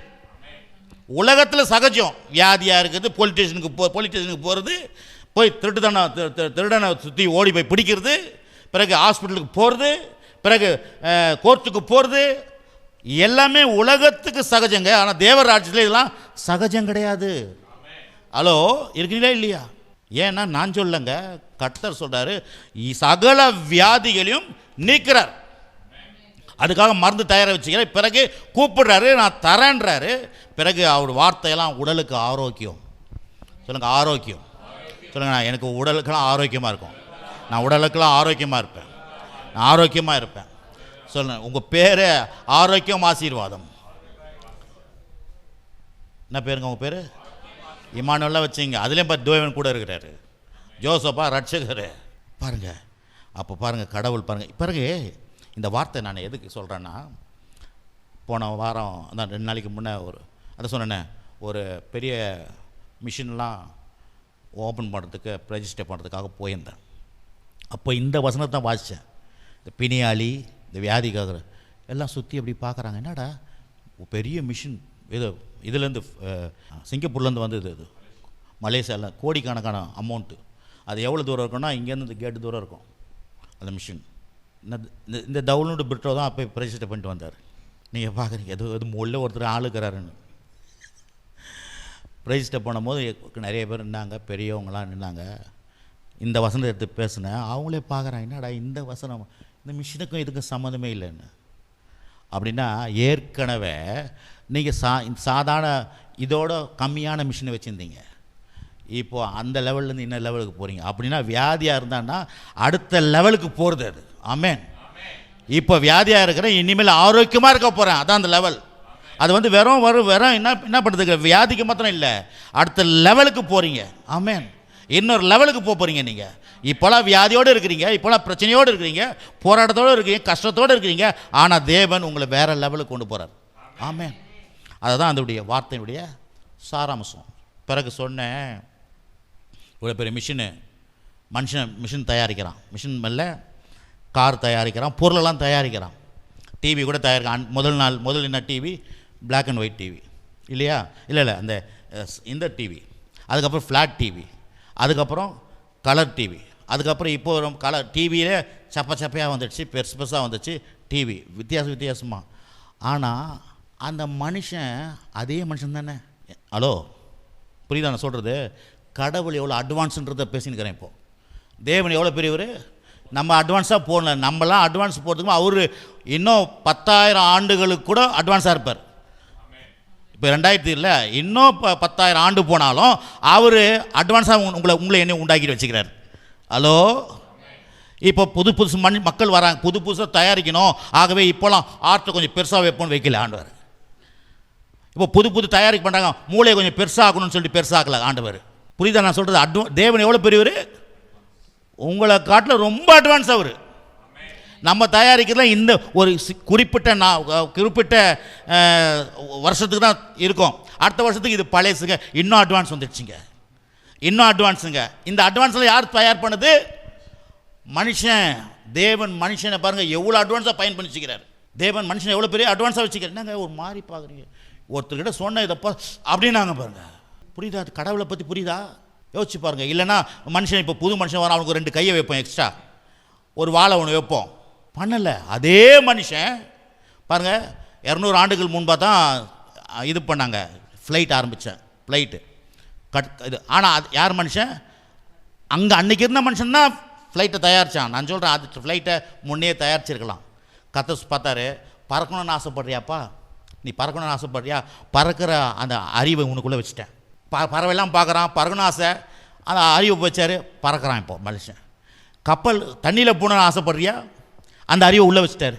உலகத்தில் சகஜம் வியாதியாக இருக்குது. போலீஸ் ஸ்டேஷனுக்கு போகிறது, போய் திருடனை சுற்றி ஓடி போய் பிடிக்கிறது, பிறகு ஹாஸ்பிட்டலுக்கு போகிறது, பிறகு கோர்ட்டுக்கு போகிறது, எல்லாமே உலகத்துக்கு சகஜங்க. ஆனால் தேவராட்சியில் இதெல்லாம் சகஜம் கிடையாது. ஹலோ, இருக்கீங்களா இல்லையா? ஏன்னா நான் சொல்லுங்க, கர்த்தர் சொல்கிறாரு சகல வியாதிகளையும் நீக்கிறார். அதுக்காக மருந்து தயாராக வச்சுக்கிறேன். பிறகு கூப்பிடுறாரு, நான் தரேன்றாரு. பிறகு அவர் வார்த்தையெல்லாம் உடலுக்கு ஆரோக்கியம். சொல்லுங்கள், ஆரோக்கியம். சொல்லுங்கள், எனக்கு உடலுக்கெல்லாம் ஆரோக்கியமாக இருக்கும். நான் உடலுக்கெல்லாம் ஆரோக்கியமாக இருப்பேன், நான் ஆரோக்கியமாக இருப்பேன். சொல்லுங்கள், உங்கள் பேர் ஆரோக்கியம் ஆசீர்வாதம். என்ன பேருங்க உங்கள் பேர்? இமானுவெல்லாம் வச்சுங்க. அதுலேயும் பார்த்து தேவன் கூட இருக்கிறாரு, ஜோசப்பா ரட்சகர். பாருங்கள், அப்போ பாருங்கள் கடவுள் பாருங்கள். பிறகு இந்த வார்த்தை நான் எதுக்கு சொல்கிறேன்னா, போன வாரம் அதான் 2 நாளைக்கு முன்னே அதை சொன்னேன்னே, ஒரு பெரிய மிஷின்லாம் ஓப்பன் பண்ணுறதுக்கு ரெஜிஸ்டர் பண்ணுறதுக்காக போயிருந்தேன். அப்போ இந்த வசனத்தை தான் வாசித்தேன். இந்த பிணியாளி, இந்த வியாதிக்காக எல்லாம் சுற்றி அப்படி பார்க்குறாங்க. என்னடா பெரிய மிஷின், இதுலேருந்து சிங்கப்பூர்லேருந்து வந்தது, இது மலேசியாவில் கோடிக்கணக்கான அமௌண்ட்டு. அது எவ்வளோ தூரம் இருக்குன்னா இங்கேருந்து இந்த கேட்டு தூரம் இருக்கும் அந்த மிஷின். இந்த டவுன்லோடு பிரிட்டோ தான் அப்போ ரெஜிஸ்டர் பண்ணிட்டு வந்தார். நீங்கள் பார்க்குறீங்க எது உள்ள ஒருத்தர் ஆளுக்கிறாருன்னு. ரெஜிஸ்டர் பண்ணும்போது நிறைய பேர் நின்னாங்க, பெரியவங்களாம் நின்னாங்க. இந்த வசனத்தை எடுத்து பேசினேன். அவங்களே பார்க்குறாங்க, என்னடா இந்த வசனம் இந்த மிஷினுக்கும் இதுக்கும் சம்மந்தமே இல்லைன்னு. அப்படின்னா ஏற்கனவே நீங்கள் சாதாரண இதோட கம்மியான மிஷினை வச்சுருந்தீங்க, இப்போது அந்த லெவல்லேருந்து இன்னும் லெவலுக்கு போகிறீங்க. அப்படின்னா வியாதியாக இருந்தான்னா அடுத்த லெவலுக்கு போகிறது அது. ஆமென். இப்போ வியாதியாக இருக்கிறேன், இனிமேல் ஆரோக்கியமாக இருக்க போகிறேன், அதான் அந்த லெவல். அது வெறும் என்ன பண்ணுறதுக்கு வியாதிக்கு மாத்திரம் இல்லை, அடுத்த லெவலுக்கு போகிறீங்க. ஆமென். இன்னொரு லெவலுக்கு போகிறீங்க. நீங்கள் இப்போலாம் வியாதியோடு இருக்கிறீங்க, இப்போலாம் பிரச்சனையோடு இருக்கிறீங்க, போராட்டத்தோடு இருக்கிறீங்க, கஷ்டத்தோடு இருக்கிறீங்க. ஆனால் தேவன் உங்களை வேறு லெவலுக்கு கொண்டு போகிறார். ஆமென். அதுதான் அதனுடைய வார்த்தையினுடைய சாராம்சம். பிறகு சொன்னேன், இவ்வளோ பெரிய மிஷின் தயாரிக்கிறான், மிஷின் மேலே கார் தயாரிக்கிறான், பொருளெல்லாம் தயாரிக்கிறான், டிவி கூட தயாரிக்கிறான். முதல் என்ன TV, black and white TV இல்லையா? இல்லை அந்த இந்த டிவி, அதுக்கப்புறம் ஃப்ளாட் டிவி, அதுக்கப்புறம் கலர் டிவி, அதுக்கப்புறம் இப்போ கலர் டிவியிலே சப்பையாக வந்துடுச்சு, பெருசாக வந்துச்சு டிவி, வித்தியாசமாக. ஆனால் அந்த மனுஷன் அதே மனுஷன் தானே. ஹலோ, புரியுதா நான் சொல்கிறது? கடவுள் எவ்வளோ அட்வான்ஸுன்றதை பேசினுக்கிறேன். இப்போது தேவன் எவ்வளோ பெரியவர். நம்ம அட்வான்ஸாக போகல, நம்மலாம் அட்வான்ஸ் போகிறதுக்கு அவர் இன்னும் 10,000 ஆண்டுகளுக்கு கூட அட்வான்ஸாக இருப்பார். இப்போ 2000 இல்லை, இன்னும் 10,000 ஆண்டு போனாலும் அவர் அட்வான்ஸாக உங்களை என்ன உண்டாக்கிட்டு வச்சுக்கிறார். ஹலோ, இப்போ புதுசு மக்கள் வராங்க, புதுசாக தயாரிக்கணும், ஆகவே இப்போலாம் ஆர்ட்டை கொஞ்சம் பெருசாக வைப்போன்னு வைக்கல ஆண்டவர். இப்போ புது தயாரிக்க பண்ணுறாங்க, மூளையை கொஞ்சம் பெருசாகணும்னு சொல்லிட்டு பெருசாகல ஆண்டவர். புரியுதா நான் சொல்கிறது? தேவன் எவ்வளோ பெரியவர், உங்களை காட்டில் ரொம்ப அட்வான்ஸ் அவர். நம்ம தயாரிக்கிறதுல இந்த ஒரு குறிப்பிட்ட வருஷத்துக்கு தான் இருக்கும், அடுத்த வருஷத்துக்கு இது பழையசுங்க, இன்னும் அட்வான்ஸ் வந்துடுச்சுங்க, இன்னும் அட்வான்ஸுங்க. இந்த அட்வான்ஸில் யார் தயார் பண்ணுது? மனுஷன். தேவன் மனுஷனை பாருங்கள் எவ்வளோ அட்வான்ஸாக பயன் பண்ணிச்சுக்கிறார். தேவன் மனுஷனை எவ்வளோ பெரிய அட்வான்ஸாக வச்சுக்கிறார். என்னங்க ஒரு மாதிரி பார்க்குறீங்க, ஒருத்தர்கிட்ட சொன்ன இதப்போ அப்படின்னாங்க பாருங்கள். புரியுதா? அது கடவுளை பற்றி புரியுதா? யோசிச்சு பாருங்கள். இல்லைன்னா மனுஷன் இப்போ புது மனுஷன் வர, அவனுக்கு 2 கையை வைப்போம், எக்ஸ்ட்ரா ஒரு வாழை ஒன்று வைப்போம், பண்ணலை. அதே மனுஷன் பாருங்கள் 200 ஆண்டுகள் முன்பாக தான் இது பண்ணாங்க, ஃப்ளைட் ஆரம்பித்தேன், ஃப்ளைட்டு இது. ஆனால் அது யார் மனுஷன்? அன்றைக்கி இருந்த மனுஷன் தான் ஃப்ளைட்டை தயாரித்தான். நான் சொல்கிறேன், அது ஃப்ளைட்டை முன்னே தயாரிச்சிருக்கலாம். கத்த பார்த்தாரு, பறக்கணும்னு ஆசைப்படுறியாப்பா, நீ பறக்கணும்னு ஆசைப்படுறியா, பறக்கிற அந்த அறிவை உனக்குள்ளே வச்சுட்டேன். பறவையெல்லாம் பார்க்குறான், பறக்கணும் ஆசை, அந்த அறிவை வச்சார், பறக்கிறான். இப்போ மனுஷன் கப்பல் தண்ணியில் போகணுன்னு ஆசைப்படுறியா, அந்த அறிவை உள்ளே வச்சுட்டார்,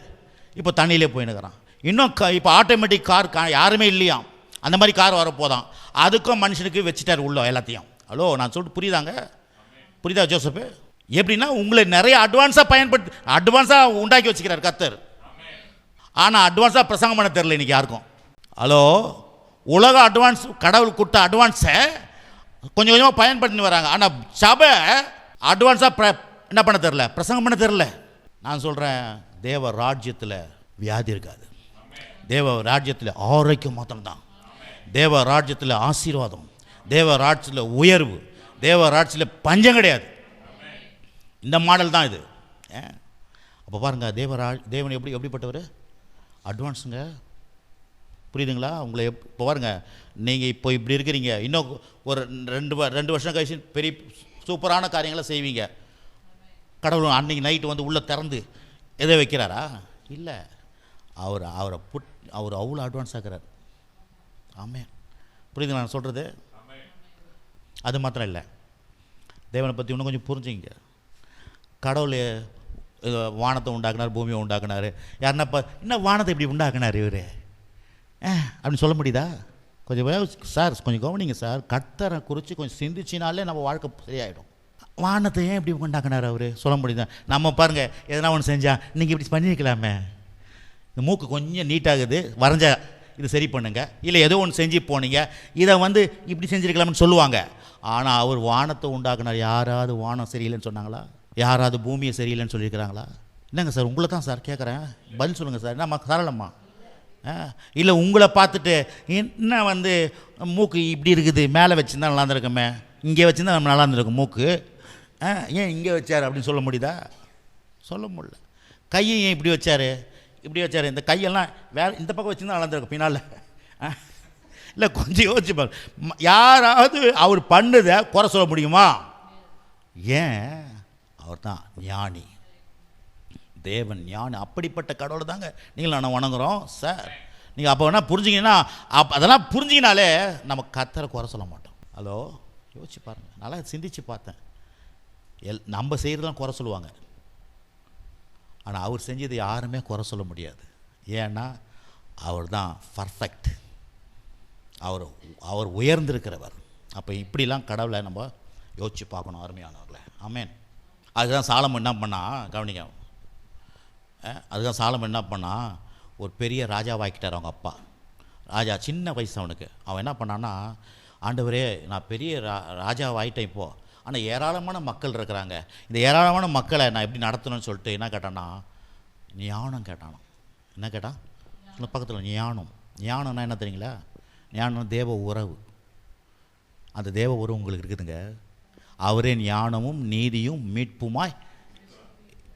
இப்போ தண்ணியிலே போயின்னுக்கிறான். இன்னும் இப்போ ஆட்டோமேட்டிக் கார் யாருமே இல்லையா, அந்த மாதிரி கார் வரப்போதான், அதுக்கும் மனுஷனுக்கு வச்சுட்டார் உள்ள எல்லாத்தையும். ஹலோ, நான் சொல்லிட்டு புரியுதாங்க? புரியுதா ஜோசப்பு? எப்படின்னா உங்களை நிறைய அட்வான்ஸாக உண்டாக்கி வச்சுக்கிறார் கர்த்தர். ஆனால் அட்வான்ஸாக பிரசங்கம் பண்ண தெரில இன்றைக்கி யாருக்கும். ஹலோ, உலக அட்வான்ஸ், கடவுள் கொடுத்த அட்வான்ஸை கொஞ்சம் கொஞ்சமாக பயன்படுத்தின்னு வராங்க. ஆனால் சபை அட்வான்ஸாக என்ன பண்ண தெரில, பிரசங்கம் பண்ண தெரில. நான் சொல்கிறேன், தேவ ராஜ்யத்தில் வியாதி இருக்காது, தேவ ராஜ்யத்தில் ஆரோக்கியம் மாத்திரம்தான், தேவ ராஜ்யத்தில் ஆசீர்வாதம், தேவ ராஜ்யத்தில் உயர்வு, தேவ ராஜ்யத்தில் பஞ்சம் கிடையாது. இந்த மாடல் தான் இது. அப்போ பாருங்கள், தேவன் எப்படிப்பட்டவர்? அட்வான்ஸுங்க. புரியுதுங்களா? உங்களை இப்போ பாருங்கள், நீங்கள் இப்போ இப்படி இருக்கிறீங்க, இன்னும் ஒரு 2 வருஷம் கழிச்சு பெரிய சூப்பரான காரியங்களை செய்வீங்க. கடவுள் அன்றைக்கி நைட்டு உள்ளே திறந்து எதை வைக்கிறாரா? இல்லை, அவர் அவ்வளோ அட்வான்ஸ் ஆகிறார். ஆமாம், புரியுதுங்களா நான் சொல்கிறது? அது மாத்திரம் இல்லை, தேவனை பற்றி இன்னும் கொஞ்சம் புரிஞ்சுங்க. கடவுள் வானத்தை உண்டாக்குனார், பூமியை உண்டாக்குனார். யாருன்னா இன்னும் வானத்தை இப்படி உண்டாக்குனார் இவர் அப்படின்னு சொல்ல முடியுதா? கொஞ்சம் சார் கொஞ்சம் கவனிங்க சார், கர்த்தரை குறித்து கொஞ்சம் சிந்திச்சினாலே நம்ம வாழ்க்கை சரியாயிடும். வானத்தை ஏன் இப்படி உண்டாக்குனார் அவர் சொல்ல முடியுதா? நம்ம பாருங்கள், எதனா ஒன்று செஞ்சால் நீங்கள் இப்படி பண்ணியிருக்கலாமே, இந்த மூக்கு கொஞ்சம் நீட்டாகுது, வரைஞ்சா இது சரி பண்ணுங்க, இல்லை ஏதோ ஒன்று செஞ்சு போனீங்க, இதை இப்படி செஞ்சுருக்கலாம்னு சொல்லுவாங்க. ஆனால் அவர் வானத்தை உண்டாக்குனார். யாராவது வானம் சரியில்லைன்னு சொன்னாங்களா? யாராவது பூமியை சரியில்லைன்னு சொல்லியிருக்கிறாங்களா? என்னங்க சார், உங்களை தான் சார் கேட்குறேன், பதில் சொல்லுங்கள் சார். என்னம்மா சரளம்மா? இல்லை உங்களை பார்த்துட்டு என்ன மூக்கு இப்படி இருக்குது, மேலே வச்சுருந்தா நல்லா இருந்திருக்குமே, இங்கே வச்சுருந்தா நம்ம நல்லா இருந்திருக்கும் மூக்கு, ஏன் இங்கே வச்சார் அப்படின்னு சொல்ல முடியுதா? சொல்ல முடியல. கையை ஏன் இப்படி வச்சார்? இப்படி வச்சார். இந்த கையெல்லாம் வேறு இந்த பக்கம் வச்சுருந்தா அளந்துருக்கும் பின்னால். இல்லை, கொஞ்சம் யோசிச்சுப்பார். யாராவது அவர் பண்ணதை குறை சொல்ல முடியுமா? ஏன்? அவர் தான் ஞானி, தேவன் ஞானி. அப்படிப்பட்ட கடவுளை தாங்க நீங்கள் நான் வணங்குறோம் சார். நீங்கள் அப்போ வேணால் புரிஞ்சிங்கன்னா, அதெல்லாம் புரிஞ்சிங்கனாலே நம்ம கர்த்தரை குறை சொல்ல மாட்டோம். ஹலோ, யோசிச்சு பாருங்கள். நல்லா சிந்திச்சு பார்த்தேன். நம்ம செய்கிறதெல்லாம் குறை சொல்லுவாங்க, ஆனால் அவர் செஞ்சது யாருமே குறை சொல்ல முடியாது. ஏன்னா அவர் தான் பர்ஃபெக்ட், அவர் உயர்ந்திருக்கிறவர். அப்போ இப்படிலாம் கடவுளை நம்ம யோசித்து பார்க்கணும் அருமையானவர்களே. ஆமேன். அதுதான் சாலமன் என்ன பண்ணால், கவனிங்க, அதுதான் சாலமன் என்ன பண்ணால், ஒரு பெரிய ராஜாவாக்கிட்டார் அவங்க அப்பா. ராஜா சின்ன வயசு அவனுக்கு. அவன் என்ன பண்ணான்னா, ஆண்டவரே நான் பெரிய ராஜாவாயிட்டேன் இப்போது, ஆனால் ஏராளமான மக்கள் இருக்கிறாங்க, இந்த ஏராளமான மக்களை நான் எப்படி நடத்தணும்னு சொல்லிட்டு என்ன கேட்டான்னா, ஞானம் கேட்டானோ. என்ன கேட்டான்? பக்கத்தில் ஞானம். ஞானம்னா என்ன தெரியுங்களா? ஞானம் தேவ உறவு. அந்த தேவ உறவு உங்களுக்கு இருக்குதுங்க. அவரே ஞானமும் நீதியும் மீட்புமாய்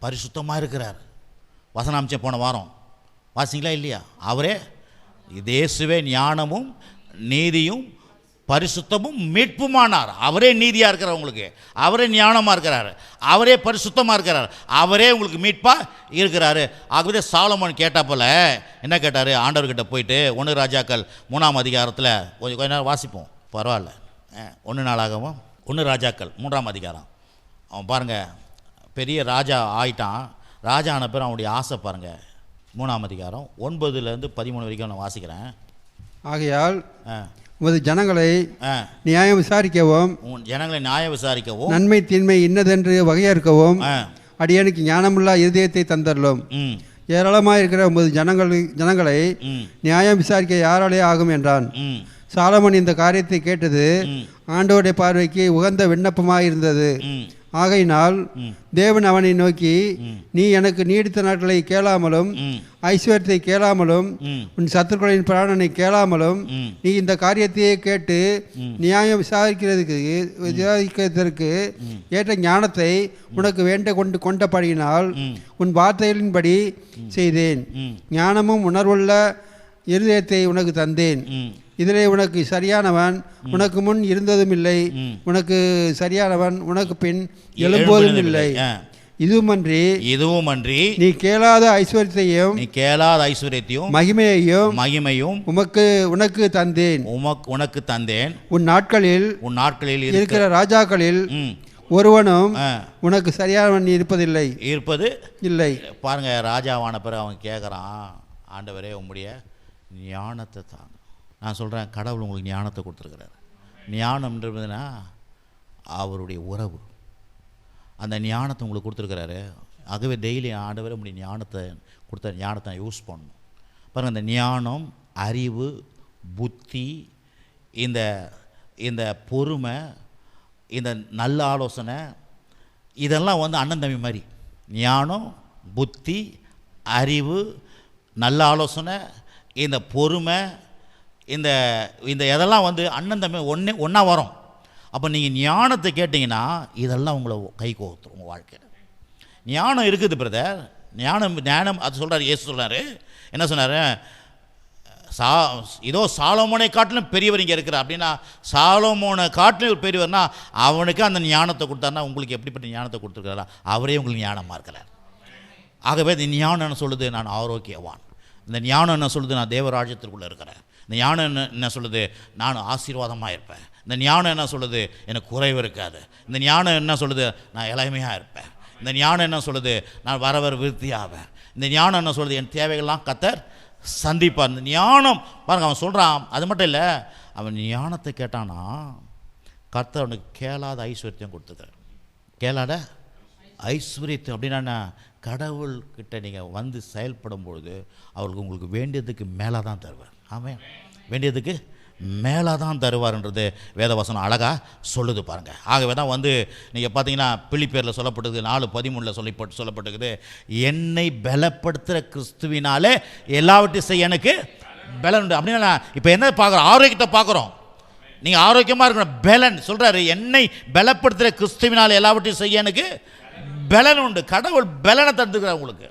பரிசுத்தமாக இருக்கிறார். வசனாம்சம் போன வாரம் வாசிங்களா இல்லையா? அவரே இயேசுவே ஞானமும் நீதியும் பரிசுத்தமும் மீட்புமானார். அவரே நீதியாக இருக்கிறார் உங்களுக்கு, அவரே ஞானமாக இருக்கிறார், அவரே பரிசுத்தமாக இருக்கிறார், அவரே உங்களுக்கு மீட்பாக இருக்கிறாரு. ஆகவே சாலமோன் கேட்டப்போல என்ன கேட்டார்? ஆண்டவர்கிட்ட போயிட்டு 1 ராஜாக்கள் 3ஆம் அதிகாரத்தில் கொஞ்ச நேரம் வாசிப்போம், பரவாயில்ல. 1 நாளாகவும் 1 ராஜாக்கள் 3ஆம் அதிகாரம். அவன் பாருங்கள், பெரிய ராஜா ஆயிட்டான். ராஜா ஆன பேர் அவனுடைய ஆசை பாருங்கள். 3ஆம் அதிகாரம் 9லேருந்து 13 வரைக்கும் நான் வாசிக்கிறேன். ஆகையால் உமது ஜனங்களை நியாயம் விசாரிக்கவும், ஜனங்களை நியாயம் விசாரிக்கவும், நன்மை தீன்மை இன்னதென்று வகையறுக்கவும் அடியனுக்கு ஞானமுள்ள இருதயத்தை தந்தரலும். ஏராளமாக இருக்கிற உமது ஜனங்களை நியாயம் விசாரிக்க யாராலே ஆகும் என்றான். சாலமன் இந்த காரியத்தை கேட்டது ஆண்டவருடைய பார்வைக்கு உகந்த விண்ணப்பமாக இருந்தது. ஆகையினால் தேவன் அவனை நோக்கி, நீ எனக்கு நீடித்த நாட்களை கேளாமலும் ஐஸ்வர்யத்தை கேளாமலும் உன் சத்துருக்களின் பிராணனை கேளாமலும் நீ இந்த காரியத்தையே கேட்டு நியாயம் விசாரிக்கிறதற்கு ஏற்ற ஞானத்தை உனக்கு வேண்ட கொண்டபடியினால் உன் வார்த்தைகளின்படி செய்தேன். ஞானமும் உணர்வுள்ள இருதயத்தை உனக்கு தந்தேன். இதிலே உனக்கு சரியானவன் உனக்கு முன் இருந்ததும் இல்லை, உனக்கு சரியானவன் உனக்கு பின் எழும்போதும் இல்லை. இதுவுமன்றி நீ கேளாத ஐஸ்வர்யத்தையும் மகிமையையும் உனக்கு தந்தேன். உன் நாட்களில் இருக்கிற ராஜாக்களில் ஒருவனும் உனக்கு சரியானவன் இருப்பது இல்லை. பாருங்க, ராஜாவான பிறகு அவன் கேட்குறான், ஆண்டவரே உம்முடைய ஞானத்தை தாங்க. நான் சொல்கிறேன், கடவுள் உங்களுக்கு ஞானத்தை கொடுத்துருக்கிறார். ஞானம்ன்றதுன்னா அவருடைய உறவு, அந்த ஞானத்தை உங்களுக்கு கொடுத்துருக்கிறாரு. ஆகவே டெய்லி ஆண்டவரை உங்களுடைய ஞானத்தை கொடுத்த ஞானத்தை யூஸ் பண்ணணும். பாருங்கள், இந்த ஞானம், அறிவு, புத்தி, இந்த பொறுமை, இந்த நல்ல ஆலோசனை, இதெல்லாம் வந்து அண்ணன் தம்பி மாதிரி. ஞானம், புத்தி, அறிவு, நல்ல ஆலோசனை, இந்த பொறுமை, இந்த இதெல்லாம் வந்து அண்ணன் தம்பி ஒன்றா வரும். அப்போ நீங்கள் ஞானத்தை கேட்டிங்கன்னா இதெல்லாம் உங்களை கை கோர்த்துரும் உங்கள் வாழ்க்கையில். ஞானம் இருக்குது பிரதர், ஞானம் அது சொல்கிறார். இயேசு சொல்கிறாரு, என்ன சொன்னார்? இதோ சாலமோனை காட்டிலும் பெரியவர் இங்கே இருக்கிறார். அப்படின்னா சாலமோனை காட்டிலும் ஒரு பெரியவர்னா அவனுக்கு அந்த ஞானத்தை கொடுத்தாருன்னா உங்களுக்கு எப்படிப்பட்ட ஞானத்தை கொடுத்துருக்கிறாரா? அவரே உங்களுக்கு ஞானமாக இருக்கிறார். ஆகவே இந்த ஞானம் என்ன சொல்லுது? நான் ஆரோக்கியவான். இந்த ஞானம் என்ன சொல்லுது? நான் தேவராஜ்யத்திற்குள்ளே இருக்கிறேன். இந்த ஞானம் என்ன சொல்லுது? நான் ஆசீர்வாதமாக இருப்பேன். இந்த ஞானம் என்ன சொல்லுது? எனக்கு குறைவு இருக்காது. இந்த ஞானம் என்ன சொல்லுது? நான் இளமையாக இருப்பேன். இந்த ஞானம் என்ன சொல்லுது? நான் வர விருத்தியாவேன். இந்த ஞானம் என்ன சொல்லுது? என் தேவைகள்லாம் கர்த்தர் சந்திப்பார். இந்த ஞானம் பாருங்க, அவன் சொல்கிறான். அது மட்டும் இல்லை, அவன் ஞானத்தை கேட்டானா கர்த்தர் அவனுக்கு கேளாத ஐஸ்வர்யத்தையும் கொடுத்துக்கிறார். கேளாத ஐஸ்வர்யத்தை அப்படின்னா கடவுள்கிட்ட நீங்கள் வந்து செயல்படும் பொழுது அவருக்கு உங்களுக்கு வேண்டியதுக்கு மேலே தான் தருவார். ஆமாம், வேண்டியதுக்கு மேலே தான் தருவார்ன்றது வேதவசனம் அழகாக சொல்லுது பாருங்கள். ஆகவே தான் வந்து நீங்கள் பார்த்தீங்கன்னா பிலிப்பியரில் சொல்லப்பட்டது 4:13 சொல்லப்பட்டிருக்குது, என்னை பலப்படுத்துகிற கிறிஸ்துவினாலே எல்லாவற்றையும் செய்ய எனக்கு பலன் உண்டு. அப்படின்னா இப்போ என்ன பார்க்குறோம்? ஆரோக்கியத்தை பார்க்குறோம். நீங்கள் ஆரோக்கியமாக இருக்கணும். பெலன் சொல்கிறாரு, என்னை பலப்படுத்துகிற கிறிஸ்துவினால் எல்லாவற்றையும் செய்ய எனக்கு பெலன் உண்டு. கடவுள் பெலனை தந்துக்கிறார் உங்களுக்கு.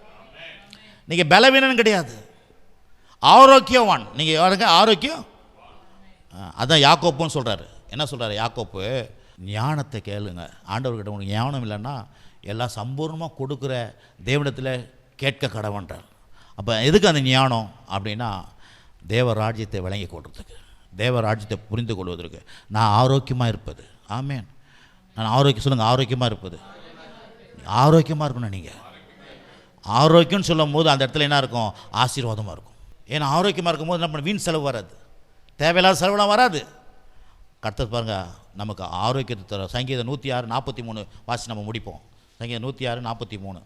நீங்கள் பலவீனன் கிடையாது, ஆரோக்கியவான். நீங்கள் ஆரோக்கியம். அதான் யாக்கோப்புன்னு சொல்கிறாரு. என்ன சொல்கிறாரு யாக்கோப்பு? ஞானத்தை கேளுங்க. ஆண்டவர்கிட்ட உங்களுக்கு ஞானம் இல்லைன்னா எல்லாம் சம்பூர்ணமாக கொடுக்குற தேவனிடத்தில் கேட்க கடவுன்றார். அப்போ எதுக்கு அந்த ஞானம் அப்படின்னா, தேவராஜ்யத்தை விளங்கி கொள்றதுக்கு, தேவராஜ்யத்தை புரிந்து கொள்வதற்கு, நான் ஆரோக்கியமாக இருப்பது. ஆமேன். நான் ஆரோக்கியம் சொல்லுங்கள், ஆரோக்கியமாக இருப்பது. ஆரோக்கியமாக இருக்கணும். நீங்கள் ஆரோக்கியம்னு சொல்லும் போது அந்த இடத்துல என்ன இருக்கும்? ஆசீர்வாதமாக இருக்கும். ஏன்னா ஆரோக்கியமாக இருக்கும்போது என்ன பண்ண, வீண் செலவு வராது, தேவையில்லாத செலவுலாம் வராது. கர்த்தர் பாருங்கள் நமக்கு ஆரோக்கியத்தை தர. சங்கீதம் 106:43 வாசி நம்ம முடிப்போம். சங்கீதம் 106:43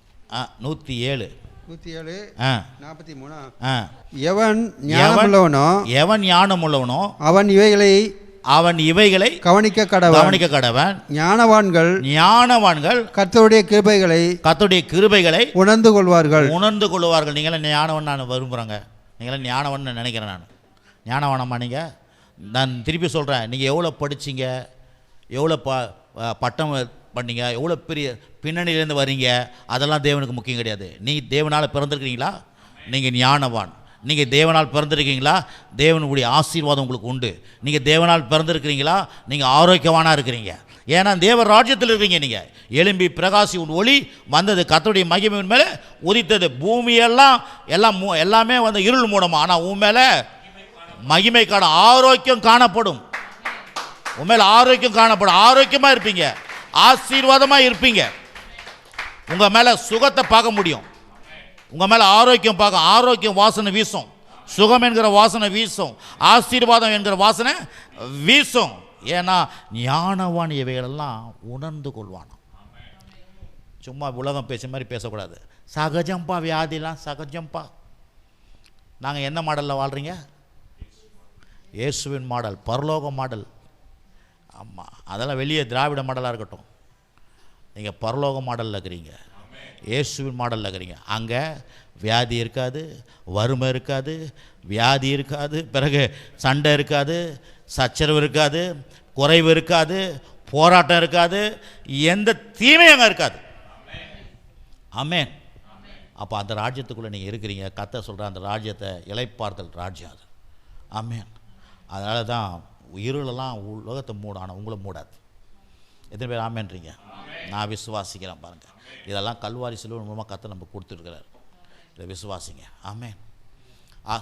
107 107:43 எவன் ஞானமுள்ளவனோ எவன் ஞானமுள்ளவனோ அவன் இவைகளை கவனிக்க கடவன். ஞானவான்கள் கர்த்தருடைய கிருபைகளை உணர்ந்து கொள்வார்கள். நீங்களாம் ஞானவன் நான் விரும்புகிறேங்க. நீங்களாம் ஞானவன் நினைக்கிறேன். நான் ஞானவானம்மா? நீங்கள், நான் திருப்பி சொல்கிறேன், நீங்கள் எவ்வளோ படிச்சிங்க, எவ்வளோ பட்டம் பண்ணீங்க, எவ்வளோ பெரிய பின்னணியிலேருந்து வரீங்க, அதெல்லாம் தேவனுக்கு முக்கியம் கிடையாது. நீ தேவனால் பிறந்திருக்கிறீங்களா? நீங்கள் ஞானவான். நீங்கள் தேவனால் பிறந்திருக்கீங்களா? தேவனுடைய ஆசீர்வாதம் உங்களுக்கு உண்டு. நீங்கள் தேவனால் பிறந்திருக்கிறீங்களா? நீங்கள் ஆரோக்கியவானாக இருக்கிறீங்க. ஏன்னா தேவ ராஜ்யத்தில் இருக்கீங்க. நீங்கள் எழும்பி பிரகாசி ஒளி வந்தது, கர்த்தருடைய மகிமையின் மேலே உதித்தது. பூமியெல்லாம் எல்லாமே வந்து இருள் மூடமா, ஆனால் உன் மேலே மகிமை காண ஆரோக்கியம் காணப்படும். உண்மையில் ஆரோக்கியம் காணப்படும். ஆரோக்கியமாக இருப்பீங்க, ஆசீர்வாதமாக இருப்பீங்க. உங்கள் மேலே சுகத்தை பார்க்க முடியும். உங்கள் மேலே ஆரோக்கியம் பார்க்க, ஆரோக்கியம் வாசனை வீசும், சுகம் என்கிற வாசனை வீசும், ஆசீர்வாதம் என்கிற வாசனை வீசும். ஏன்னா ஞானவான் இவைகளெல்லாம் உணர்ந்து கொள்வான். சும்மா உலகம் பேச மாதிரி பேசக்கூடாது. சகஜம்பா, வியாதிலாம் சகஜம்பா. நாங்கள் என்ன மாடலில் வாழ்கிறீங்க? இயேசுவின் மாடல், பரலோக மாடல். ஆமாம், அதெல்லாம் வெளியே திராவிட மாடலாக இருக்கட்டும். நீங்கள் பரலோக மாடலில் இருக்கிறீங்க, இயேசுவின் மாடலில் இருக்கிறீங்க. அங்கே வியாதி இருக்காது, வறுமை இருக்காது, வியாதி இருக்காது, பிறகு சண்டை இருக்காது, சச்சரவு இருக்காது, குறைவு இருக்காது, போராட்டம் இருக்காது, எந்த தீமையும் அங்கே இருக்காது. ஆமென். அப்போ அந்த ராஜ்யத்துக்குள்ளே நீங்கள் இருக்கிறீங்க. கர்த்தர் சொல்கிற அந்த ராஜ்யத்தை இளைப்பாறுதல் ராஜ்யம் அது. ஆமென். அதனால தான் இருளெல்லாம் உலகத்தை மூடும், ஆனால் உங்களை மூடாது. எத்தனை பேர் ஆமேன்றீங்க? நான் விசுவாசிக்கிறேன். பாருங்கள், இதெல்லாம் கல்வாரி சிலுவை மூலமாக கர்த்தர் நம்ம கொடுத்துருக்கிறார். இதை விசுவாசிங்க. ஆமென்.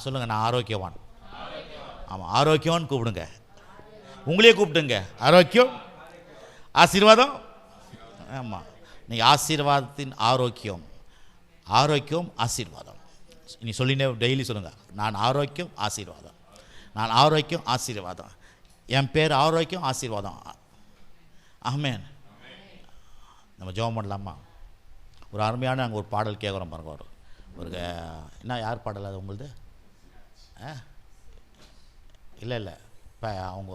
சொல்லுங்கள், நான் ஆரோக்கியவான். ஆமாம், ஆரோக்கியவான் கூப்பிடுங்க. உங்களையே கூப்பிடுங்க. ஆரோக்கியம், ஆசீர்வாதம். ஆமாம், நீங்கள் ஆசீர்வாதத்தின் ஆரோக்கியம், ஆரோக்கியம் ஆசீர்வாதம். நீ சொல்லினே டெய்லி சொல்லுங்கள், நான் ஆரோக்கியம் ஆசீர்வாதம், நான் ஆரோக்கியம் ஆசீர்வாதம், என் பேர் ஆரோக்கியம் ஆசீர்வாதம். ஆமென். நம்ம ஜெபம் பண்ணலாமா? ஒரு அருமையான அங்கே ஒரு பாடல் கேட்குறோம் பாருங்க. ஒரு என்ன, யார் பாடல் அது உங்களுது? இல்லை இப்போ அவங்க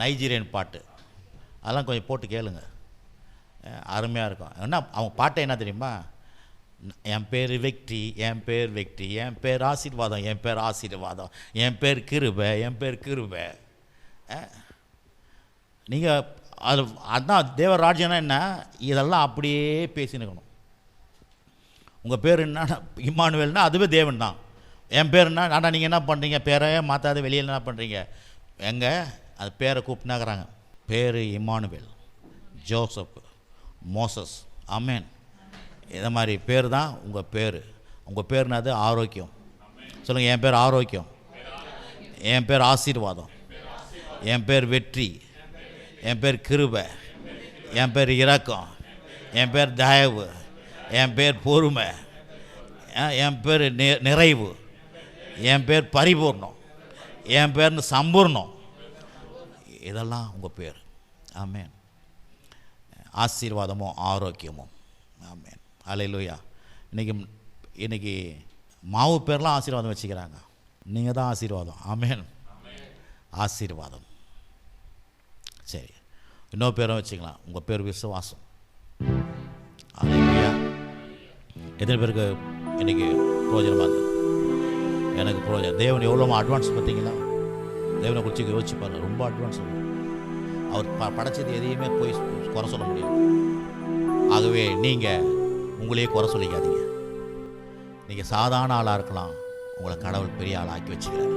நைஜீரியன் பாட்டு, அதெல்லாம் கொஞ்சம் போட்டு கேளுங்க, அருமையாக இருக்கும். என்ன அவங்க பாட்டை என்ன தெரியுமா? என் பேர் வெற்றி, என் பேர் வெற்றி, என் பேர் ஆசீர்வாதம், என் பேர் ஆசீர்வாதம், என் பேர் கிருபை, என் பேர் கிருபை. நீங்கள் அது அதுதான் தேவராஜ்யம்னா என்ன? இதெல்லாம் அப்படியே பேசினுக்கணும். உங்கள் பேர் என்ன? இம்மானுவேல்னா அதுவே தேவன் தான். என் பேர் என்ன? ஆனால் நீங்கள் என்ன பண்ணுறீங்க? பேரை மாற்றாத வெளியில் என்ன பண்ணுறீங்க? எங்கே அது பேரை கூப்பிட்டுனாக்குறாங்க. பேர் இம்மானுவேல், ஜோசப், மோசஸ். ஆமென். இதை மாதிரி பேர் தான் உங்கள் பேர். உங்கள் பேர்னாது ஆரோக்கியம். சொல்லுங்கள், என் பேர் ஆரோக்கியம், என் பேர் ஆசீர்வாதம், என் பேர் வெற்றி, என் பேர் கிருபை, என் பேர் இரக்கம், என் பேர் தயவு, என் பேர் பொறுமை, என் பேர் நிறைவு, என் பேர் பரிபூர்ணம், என் பேர் சம்பூர்ணம். இதெல்லாம் உங்கள் பேர். ஆமென். ஆசீர்வாதமும் ஆரோக்கியமும். ஆமென். அல்லேலூயா. இன்றைக்கி மாவு பேர்லாம் ஆசீர்வாதம் வச்சுக்கிறாங்க. நீங்கள் தான் ஆசீர்வாதம். ஆமென். ஆசீர்வாதம். சரி, இன்னொரு பேரும் வச்சுக்கலாம். உங்கள் பேர் விசுவாசம். அல்லேலூயா. எத்தனை பேருக்கு இன்றைக்கி பிரயோஜனமாக இருந்தது? எனக்கு பிரயோஜனம். தேவன் எவ்வளோ அட்வான்ஸ் பார்த்தீங்களா? தேவனை குறித்து யோசிச்சு பாருங்க, ரொம்ப அட்வான்ஸ். அவர் படைச்சது எதையுமே போய் குறை சொல்ல முடியாது. ஆகவே நீங்கள் உங்களையே குறை சொல்லிக்காதீங்க. நீங்கள் சாதாரண ஆளாக இருக்கலாம், உங்களை கடவுள் பெரிய ஆளாக ஆக்கி வச்சுக்கிறார்.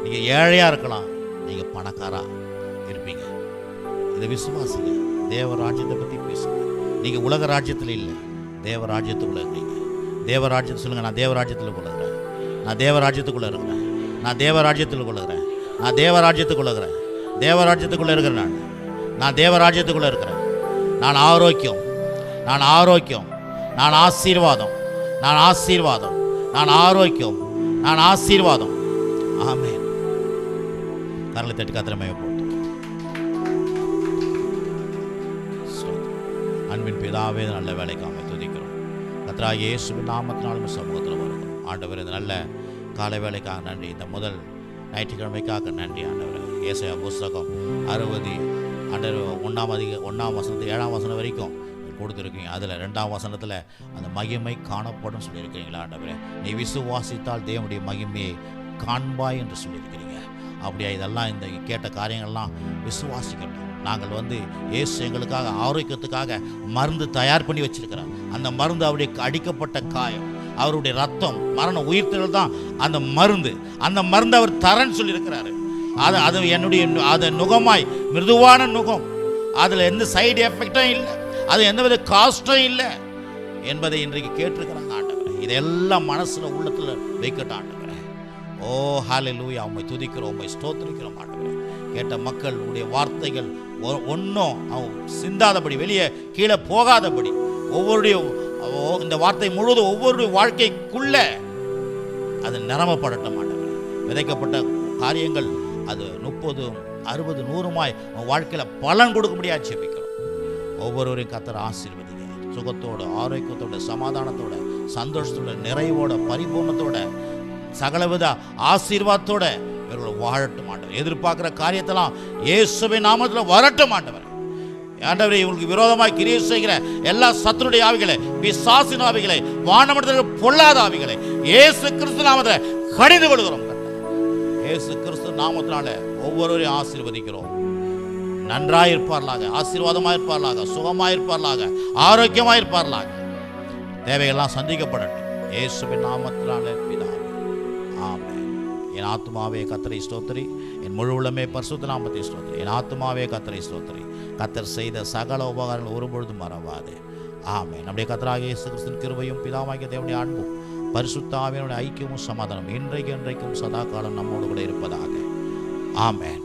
நீங்கள் ஏழையாக இருக்கலாம், நீங்கள் பணக்காராக இருப்பீங்க. இதை விசுவாசிங்க. தேவ ராஜ்யத்தை பற்றி பேசுங்க. நீங்கள் உலக ராஜ்யத்தில் இல்லை, தேவ ராஜ்யத்துக்குள்ளே இருக்கீங்க. தேவ ராஜ்யத்தை சொல்லுங்கள், நான் தேவ ராஜ்யத்தில் கொள்ளுகிறேன், நான் தேவ ராஜ்யத்துக்குள்ளே இருக்கிறேன், நான் தேவ ராஜ்யத்தில் கொள்ளுகிறேன், நான் தேவ ராஜ்யத்துக்குள்ளே இருக்கிறேன், தேவ ராஜ்யத்துக்குள்ளே இருக்கிறேன், நான் தேவ ராஜ்யத்துக்குள்ளே இருக்கிறேன். நான் ஆரோக்கியம், நான் ஆரோக்கியம், நான் ஆசீர்வாதம், நான் ஆசீர்வாதம், நான் ஆரோக்கியம், நான் ஆசீர்வாதம். ஆமென். கரலை தட்டி கத்திரமையை போட்டு அன்பின் பிதாவே, நல்ல வேலைக்காக துதிக்கிறோம். கர்த்தராகிய இயேசுவின் நாமத்தினாலும் சமூகத்தில் வருகிறோம். ஆண்டவர், இந்த நல்ல காலை வேலைக்காக நன்றி. இந்த முதல் ஞாயிற்றுக்கிழமைக்காக நன்றி ஆண்டவர். ஏசாயா புஸ்தகம் 60 1ஆம் வசனத்து 7ஆம் வசனம் வரைக்கும் கொடுத்துருக்கீங்க. அதில் 2ஆம் வசனத்தில் அந்த மகிமை காணப்படும் சொல்லியிருக்கிறீங்களா ஆண்டவரே. நீ விசுவாசித்தால் தேவனுடைய மகிமையை காண்பாய் என்று சொல்லியிருக்கிறீங்க. அப்படியா, இதெல்லாம் இந்த கேட்ட காரியங்கள்லாம் விசுவாசிக்கணும். நாங்கள் இயேசு எங்களுக்காக ஆரோக்கியத்துக்காக மருந்து தயார் பண்ணி வச்சிருக்கிறார். அந்த மருந்து அவருடைய அடிக்கப்பட்ட காயம், அவருடைய ரத்தம், மரண உயிர்த்தல் தான் அந்த மருந்து. அந்த மருந்து அவர் தரன்னு சொல்லியிருக்கிறாரு. அது என்னுடைய அது நுகமாய் மிருதுவான நுகம், அதில் எந்த சைடு எஃபெக்டும் இல்லை, அது எந்தவித காஸ்டும் இல்லை என்பதை இன்றைக்கு கேட்டிருக்கிறாங்க ஆண்டவரே. இதெல்லாம் மனசில் உள்ளத்தில் வைக்கட்டும் ஆண்டவரே. ஓ ஹல்லேலூயா, உம்மை துதிக்கிறோம், உம்மை ஸ்தோத்திரிக்கிறோம் ஆண்டவரே. கேட்ட மக்கள் உடைய வார்த்தைகள் ஒன்றும் அவங்க சிந்தாதபடி, வெளியே கீழே போகாதபடி, ஒவ்வொருடைய இந்த வார்த்தை முழுவதும் ஒவ்வொருடைய வாழ்க்கைக்குள்ள அது நிரம்பப்படட்டும் ஆண்டவரே. விதைக்கப்பட்ட காரியங்கள் அது 30, 60, 100 வாழ்க்கையில் பலன் கொடுக்க முடியாது ஜெபிக்கிறோம். ஒவ்வொருவரையும் கர்த்தர் ஆசீர்வதிங்க. சுகத்தோட, ஆரோக்கியத்தோட, சமாதானத்தோட, சந்தோஷத்தோட, நிறைவோட, பரிபூர்ணத்தோட, சகலவித ஆசீர்வாதத்தோட இவர்கள் வாழட்டும் ஆண்டவர். எதிர்பார்க்குற காரியத்தெல்லாம் இயேசுவின் நாமத்தில் வரட்டும் ஆண்டவர். ஆண்டவரே, இவங்களுக்கு விரோதமாக கிரியை செய்கிற எல்லா சத்துருடைய ஆவிகளை, பிசாசின் ஆவிகளை, வானமண்டலத்தில் பொல்லாத ஆவிகளை இயேசு கிறிஸ்து நாமத்தில் கடிந்து கொள்கிறோம். இயேசு கிறிஸ்து நாமத்தினால ஒவ்வொருவரையும் ஆசீர்வதிக்கிறோம். நன்றாயிருப்பார்களாக, ஆசீர்வாதமாயிருப்பார்களாக, சுகமாயிருப்பார்களாக, ஆரோக்கியமாயிருப்பார்களாக. தேவையெல்லாம் சந்திக்கப்படட்டும் இயேசுவின் நாமத்தினால பிதாவே, ஆமென். என் ஆத்துமாவே கர்த்தரை ஸ்தோத்திரி, என் முழு உள்ளமே பரிசுத்த நாமத்தை ஸ்தோத்திரி. என் ஆத்துமாவே கர்த்தரை ஸ்தோத்திரி. கர்த்தர் செய்த சகல உபகாரங்கள் ஒருபொழுதும் மறவாதே. ஆமென். நம்முடைய கர்த்தராகிய இயேசு கிறிஸ்துவின் கிருபையும் பிதாவாகிய தேவனுடைய அன்பும் பரிசுத்த ஆவியினுடைய ஐக்கியமும் சமாதானம் இன்றைக்கும் சதா காலம் நம்மோடு கூட இருப்பதாக. ஆமென்.